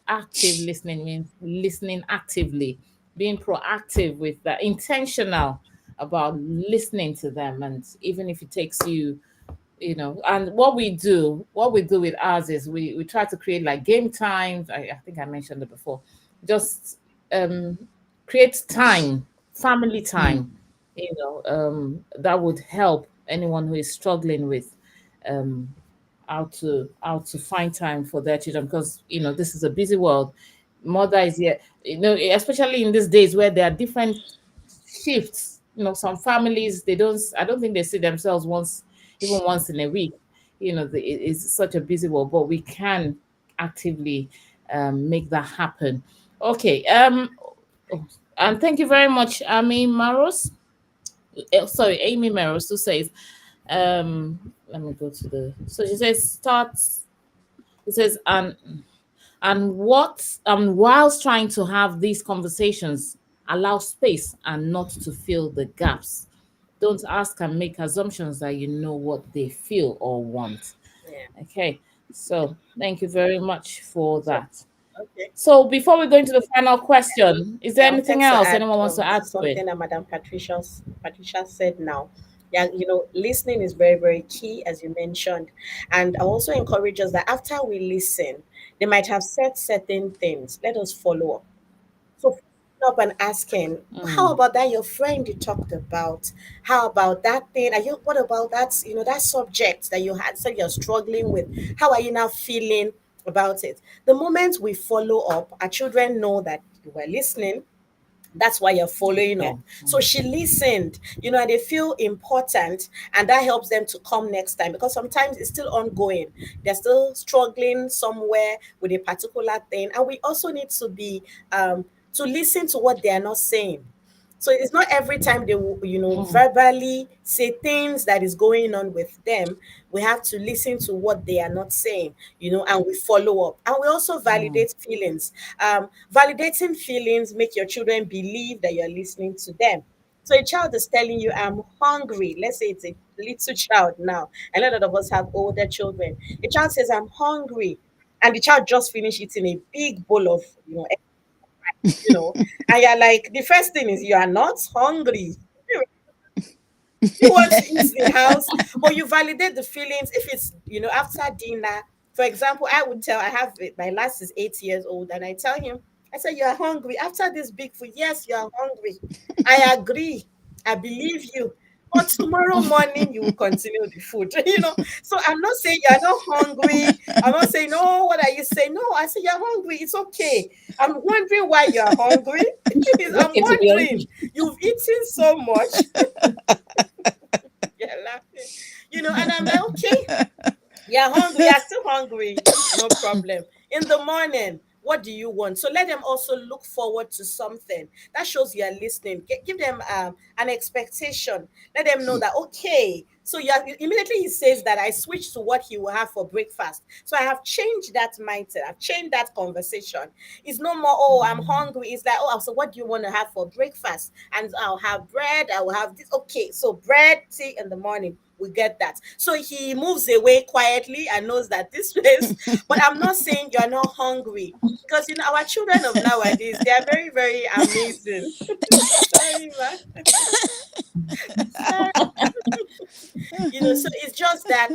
Active listening means listening actively, being proactive with that, intentional about listening to them, and even if it takes you, and what we do with ours is we try to create like game times. I think I mentioned it before. Just create time, family time, that would help anyone who is struggling with how to find time for their children, because this is a busy world. Mother is here, especially in these days where there are different shifts. Some families, I don't think they see themselves even once in a week. It's such a busy world, but we can actively make that happen. Okay. And thank you very much, Amy Maros. Sorry, Amy Maros, who says, let me go to so she says starts. It says and whilst trying to have these conversations, allow space and not to fill the gaps. Don't ask and make assumptions that you know what they feel or want. Yeah. Okay, so thank you very much for that. Okay. So before we go into the final question, is there Yeah, anything thanks to else add, anyone wants to add to something it? that Madam Patricia said now. Yeah, listening is very, very key, as you mentioned. And I also encourage us that after we listen, they might have said certain things. Let us follow up. So following up and asking, how Mm. about that your friend you talked about? How about that thing? Are you what about that, that subject that you had said you're struggling with? How are you now feeling about it? The moment we follow up, our children know that you were listening. That's why you're following Okay. up. So she listened, and they feel important, and that helps them to come next time, because sometimes it's still ongoing. They're still struggling somewhere with a particular thing, and we also need to be to listen to what they are not saying. So it's not every time they will, Mm. verbally say things that is going on with them. We have to listen to what they are not saying, and we follow up. And we also Mm. validate feelings. Validating feelings make your children believe that you're listening to them. So a child is telling you, I'm hungry. Let's say it's a little child now. A lot of us have older children. A child says, I'm hungry. And the child just finished eating a big bowl of, you know, and you're like, the first thing is you are not hungry. You want to eat the house, but you validate the feelings. If it's, after dinner, for example, I would tell, I have it, my last is 8 years old, and I tell him, I say, you are hungry after this big food. Yes, you are hungry. I agree. I believe you. But tomorrow morning you will continue the food. So I'm not saying you're not hungry. I'm not saying, no, what are you saying? No, I say you're hungry. It's okay. I'm wondering why you're hungry. It's I'm okay to be wondering. hungry. You've eaten so much. You're laughing. And I'm like, okay, you're hungry, you're still hungry, no problem. In the morning, what do you want? So let them also look forward to something that shows you are listening. Give them an expectation. Let them know that, okay, so immediately he says that, I switched to what he will have for breakfast. So I have changed that mindset. I've changed that conversation. It's no more, oh, I'm hungry. It's like, oh, so what do you want to have for breakfast? And I'll have bread. I will have this. Okay, so bread, tea in the morning. We get that. So he moves away quietly and knows that this place, but I'm not saying you're not hungry, because our children of nowadays, they are very, very amazing. Sorry, man. Sorry. So it's just that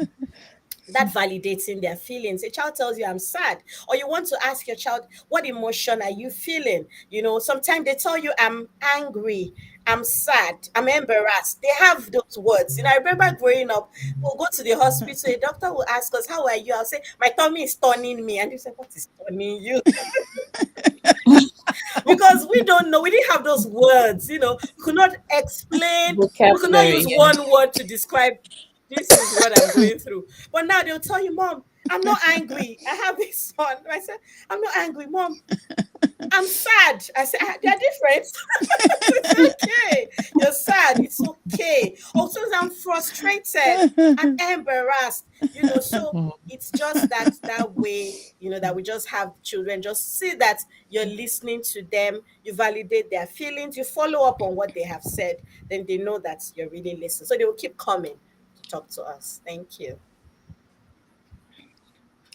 validating their feelings. A child tells you, I'm sad, or you want to ask your child, what emotion are you feeling? Sometimes they tell you, I'm angry, I'm sad, I'm embarrassed. They have those words. I remember growing up, we'll go to the hospital, a doctor will ask us, how are you? I'll say, my tummy is turning me. And you say, what is turning you? Because we don't know, we didn't have those words, we could not explain, we could not use Vocabulary. Yeah. one word to describe, this is what I'm going through. But now they'll tell you, Mom, I'm not angry. I have this son. I said, I'm not angry, Mom. I'm sad. I said, they're different. It's okay. You're sad. It's okay. Also, I'm frustrated and embarrassed. So Mm. it's just that way, that we just have children. Just see that you're listening to them, you validate their feelings, you follow up on what they have said, then they know that you're really listening. So they will keep coming to talk to us. Thank you.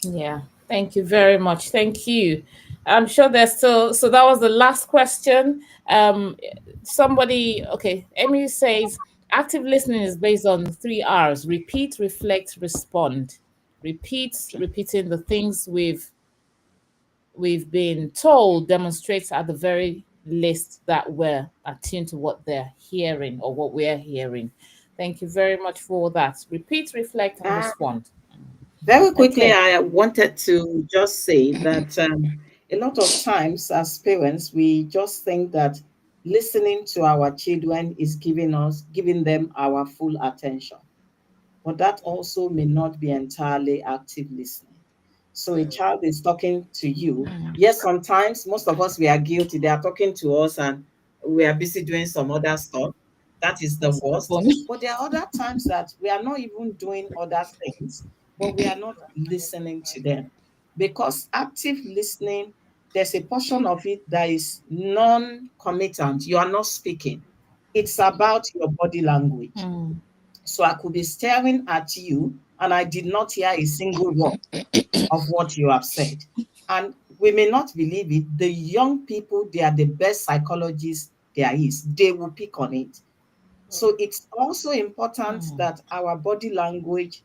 Yeah. Thank you very much. Thank you. I'm sure there's still, so that was the last question. Somebody, okay, Emily says active listening is based on 3 R's: repeat, reflect, respond. Repeating the things we've been told demonstrates at the very least that we're attuned to what they're hearing or what we're hearing. Thank you very much for that. Repeat, reflect, and respond. Very quickly, Okay. I wanted to just say that a lot of times as parents, we just think that listening to our children is giving them our full attention. But that also may not be entirely active listening. So a child is talking to you. Yes, sometimes most of us we are guilty. They are talking to us and we are busy doing some other stuff. That is the Answer the worst. phone. But there are other times that we are not even doing other things, but we are not listening to them. Because active listening, there's a portion of it that is non-committant. You are not speaking. It's about your body language. Mm. So I could be staring at you and I did not hear a single word of what you have said. And we may not believe it. The young people, they are the best psychologists there is. They will pick on it. So it's also important that our body language,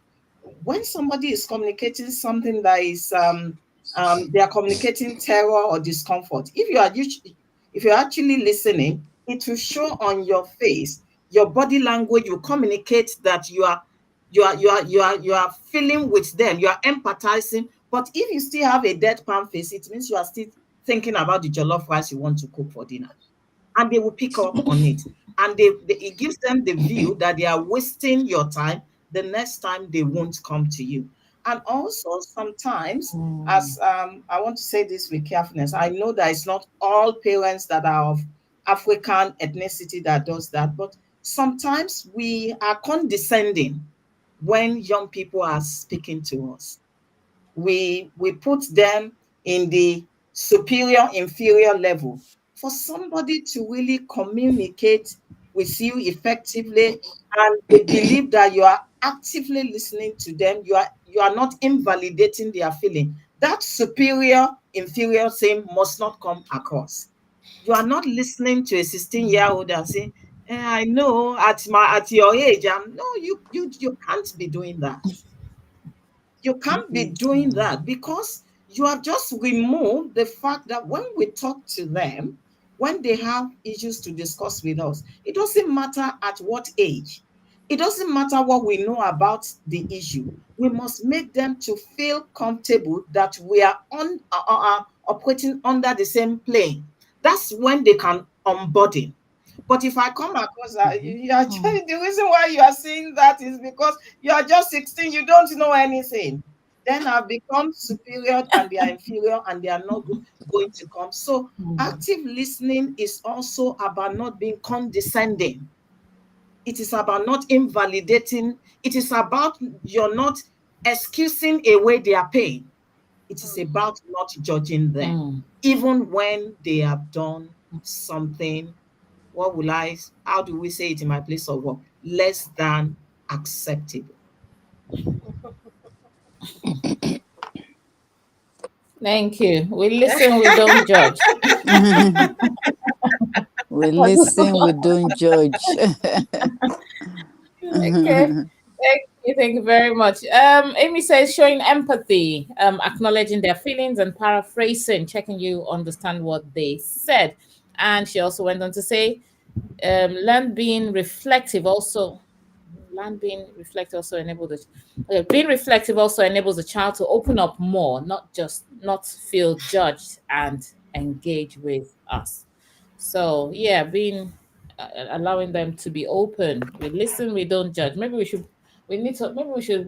when somebody is communicating something that is they are communicating terror or discomfort, if you're actually listening, it will show on your face. Your body language will communicate that you are feeling with them, you are empathizing. But if you still have a deadpan face, it means you are still thinking about the jollof rice you want to cook for dinner, and they will pick up on it. And it gives them the view that they are wasting your time. The next time they won't come to you. And also sometimes, as I want to say this with carefulness, I know that it's not all parents that are of African ethnicity that does that, but sometimes we are condescending when young people are speaking to us. We put them in the superior inferior level. For somebody to really communicate with you effectively, and they believe that you are actively listening to them, you are not invalidating their feeling, that superior inferior thing must not come across. You are not listening to a 16-year-old and saying, I know at your age, no, you can't be doing that. You can't be doing that, because you have just removed the fact that when we talk to them, when they have issues to discuss with us, it doesn't matter at what age. It doesn't matter what we know about the issue. We must make them to feel comfortable that we are operating under the same plane. That's when they can unburden. But if I come across that, you are just, the reason why you are saying that is because you are just 16, you don't know anything. Then I've become superior and they are inferior and they are not going to come. So active listening is also about not being condescending. It is about not invalidating. It is about you're not excusing away their pain. It is about not judging them, even when they have done something, how do we say it in my place of work? Less than acceptable. Thank you. We listen, we don't judge. We listen, we don't judge. Okay. Thank you very much. Amy says showing empathy, acknowledging their feelings and paraphrasing, checking you understand what they said. And she also went on to say, learn being reflective also. Being reflective also enables the child to open up more, not feel judged and engage with us. So yeah, being allowing them to be open. We listen, we don't judge. Maybe we should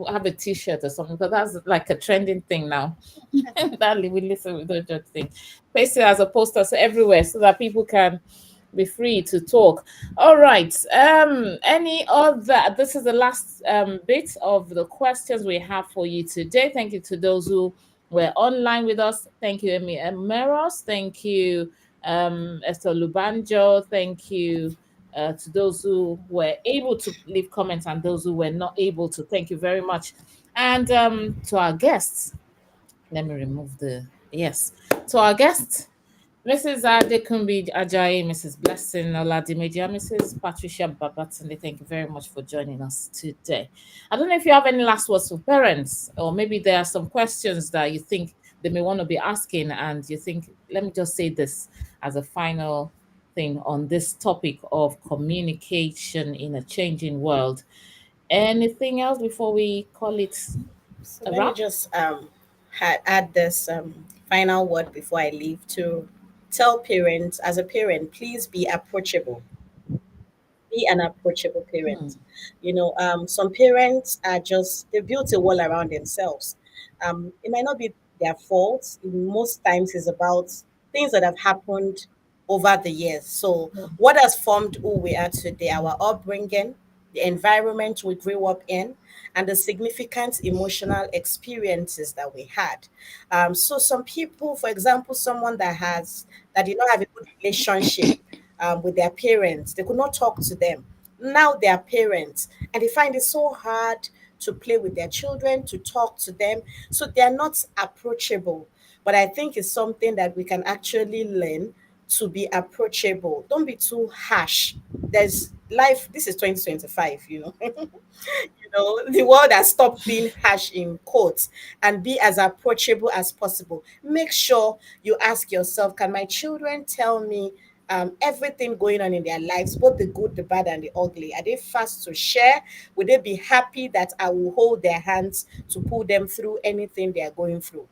have a t-shirt or something, because that's like a trending thing now. That we listen, we don't judge thing. Paste it as a poster so everywhere so that people can be free to talk. All right. Any other? This is the last bit of the questions we have for you today. Thank you to those who were online with us. Thank you, Emi Emeros. Thank you, Esther Lubanjo. Thank you to those who were able to leave comments and those who were not able to. Thank you very much. And to our guests, let me remove the yes. To our guests, Mrs. Adekunbi Ajayi, Mrs. Blessing Oladimeji, Mrs. Patricia Babatunde, thank you very much for joining us today. I don't know if you have any last words for parents, or maybe there are some questions that you think they may want to be asking, and you think, let me just say this as a final thing on this topic of communication in a changing world. Anything else before we call it So a let me wrap? just add this final word before I leave to tell parents, as a parent, please be approachable. Be an approachable parent. Some parents are just, they built a wall around themselves. It might not be their fault. Most times it's about things that have happened over the years. So what has formed who we are today, our upbringing, the environment we grew up in, and the significant emotional experiences that we had. So some people, for example, someone that did not have a good relationship with their parents. They could not talk to them. Now they are parents and they find it so hard to play with their children, to talk to them. So they are not approachable. But I think it's something that we can actually learn to be approachable. Don't be too harsh there's life. This is 2025, the world has stopped being harsh in quotes, and be as approachable as possible. Make sure you ask yourself, can my children tell me everything going on in their lives, both the good, the bad, and the ugly? Are they fast to share? Would they be happy that I will hold their hands to pull them through anything they are going through?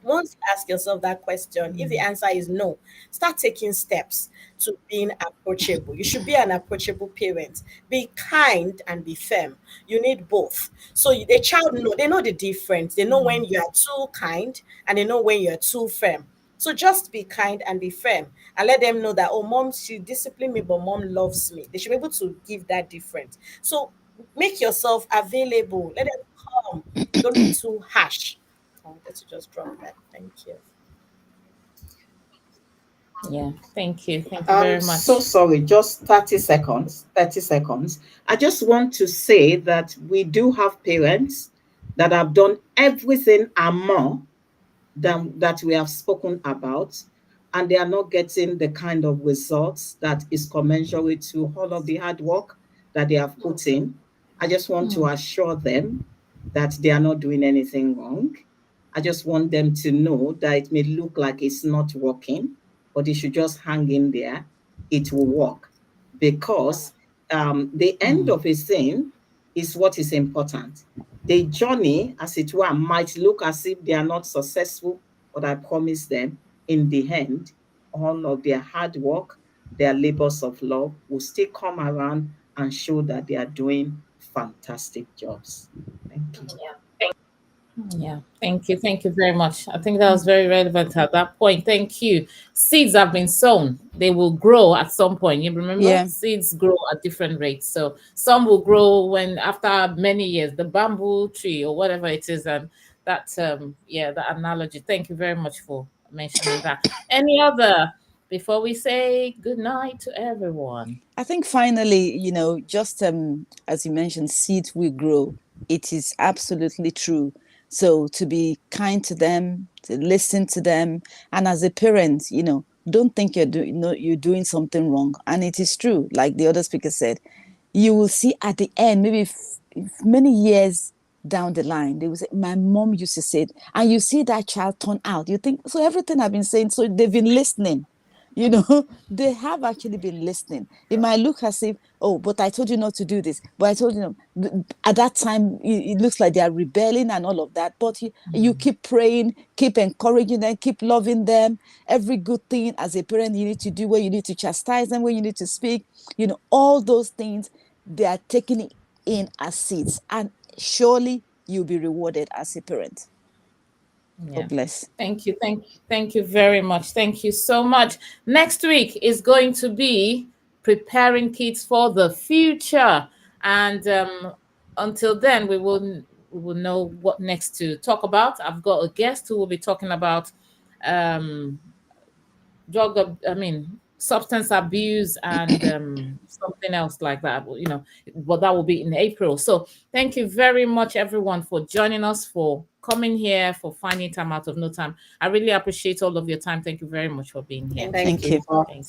Once you ask yourself that question, if the answer is no, start taking steps to being approachable. You should be an approachable parent. Be kind and be firm. You need both. So the child they know the difference. They know when you are too kind and they know when you are too firm. So just be kind and be firm and let them know that, oh, mom, she disciplined me, but mom loves me. They should be able to give that difference. So make yourself available. Let them come. Don't be too harsh. I wanted to just drop that. Thank you. Yeah, thank you. Thank you very I'm much. so sorry, just 30 seconds. 30 seconds. I just want to say that we do have parents that have done everything and more than that we have spoken about, and they are not getting the kind of results that is commensurate to all of the hard work that they have put in. I just want to assure them that they are not doing anything wrong. I just want them to know that it may look like it's not working, but they should just hang in there. It will work, because the end of a thing is what is important. The journey, as it were, might look as if they are not successful, but I promise them, in the end, all of their hard work, their labors of love will still come around and show that they are doing fantastic jobs. Thank you. Yeah, thank you. Thank you very much. I think that was very relevant at that point. Thank you. Seeds have been sown. They will grow at some point. You remember? Yeah. Seeds grow at different rates. So some will grow when after many years, the bamboo tree or whatever it is. And that, the analogy. Thank you very much for mentioning that. Any other before we say good night to everyone? I think finally, just as you mentioned, seeds will grow. It is absolutely true. So to be kind to them, to listen to them, and as a parent, don't think you're doing something wrong. And it is true, like the other speaker said. You will see at the end, maybe if many years down the line, they will say, my mom used to say it, and you see that child turn out. You think, so everything I've been saying, so they've been listening. They have actually been listening. It might look as if, oh, but I told you not to do this. But I told you, at that time, it looks like they are rebelling and all of that. But you keep praying, keep encouraging them, keep loving them. Every good thing as a parent you need to do, where you need to chastise them, where you need to speak, all those things, they are taking it in as seeds. And surely you'll be rewarded as a parent. Yeah. God bless. Thank you. Thank you very much. Thank you so much. Next week is going to be preparing kids for the future. And until then, we will know what next to talk about. I've got a guest who will be talking about substance abuse and something else like that, but that will be in April. So thank you very much, everyone, for joining us, for coming here, for finding time out of no time. I really appreciate all of your time. Thank you very much for being here. Thank you.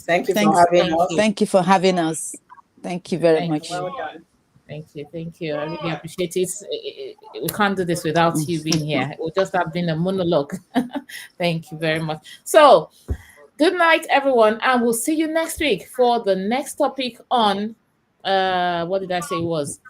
Thank you for having us. Thank you for having us. Thank you very much. Well done. Thank you. I really appreciate it. We can't do this without you being here. It would just have been a monologue. Thank you very much. So good night, everyone, and we'll see you next week for the next topic on what did I say it was?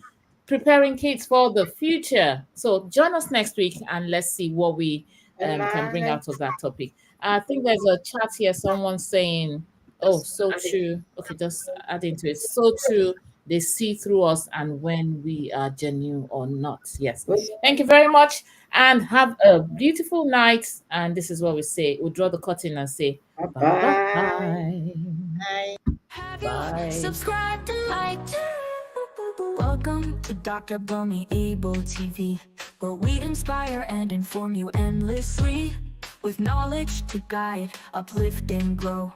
Preparing kids for the future. So join us next week and let's see what we can bring out of that topic. I think there's a chat here, someone saying, oh, so true. Okay, just add into it. So true. They see through us and when we are genuine or not. Yes. Thank you very much and have a beautiful night. And this is what we say. We'll draw the curtain and say bye. Bye. Bye. Subscribe to liked. Welcome to Dr. Bunmi Abel TV, where we inspire and inform you endlessly, with knowledge to guide, uplift and grow.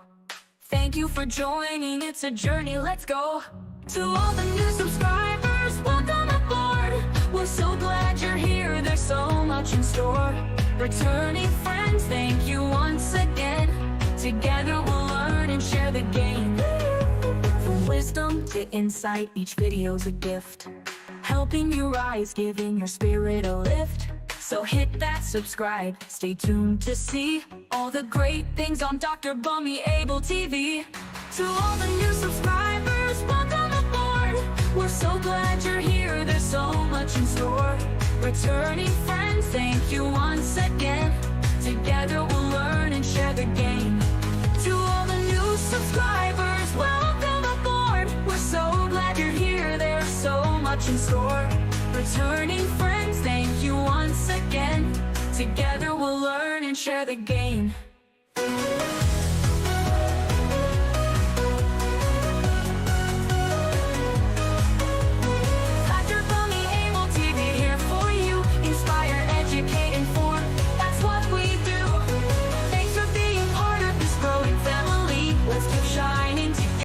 Thank you for joining, it's a journey, let's go. To all the new subscribers, welcome aboard. We're so glad you're here, there's so much in store. Returning friends, thank you once again. Together we'll learn and share the game. From wisdom to insight, each video's a gift. Helping you rise, giving your spirit a lift. So hit that subscribe, stay tuned to see all the great things on Dr. Bunmi Abel TV. To all the new subscribers, welcome aboard. We're so glad you're here, there's so much in store. Returning friends, thank you once again. Together we'll learn and share the game. To all the new subscribers, welcome aboard. We're so glad you're here, there's so much in store. Returning friends, thank you once again. Together we'll learn and share the game.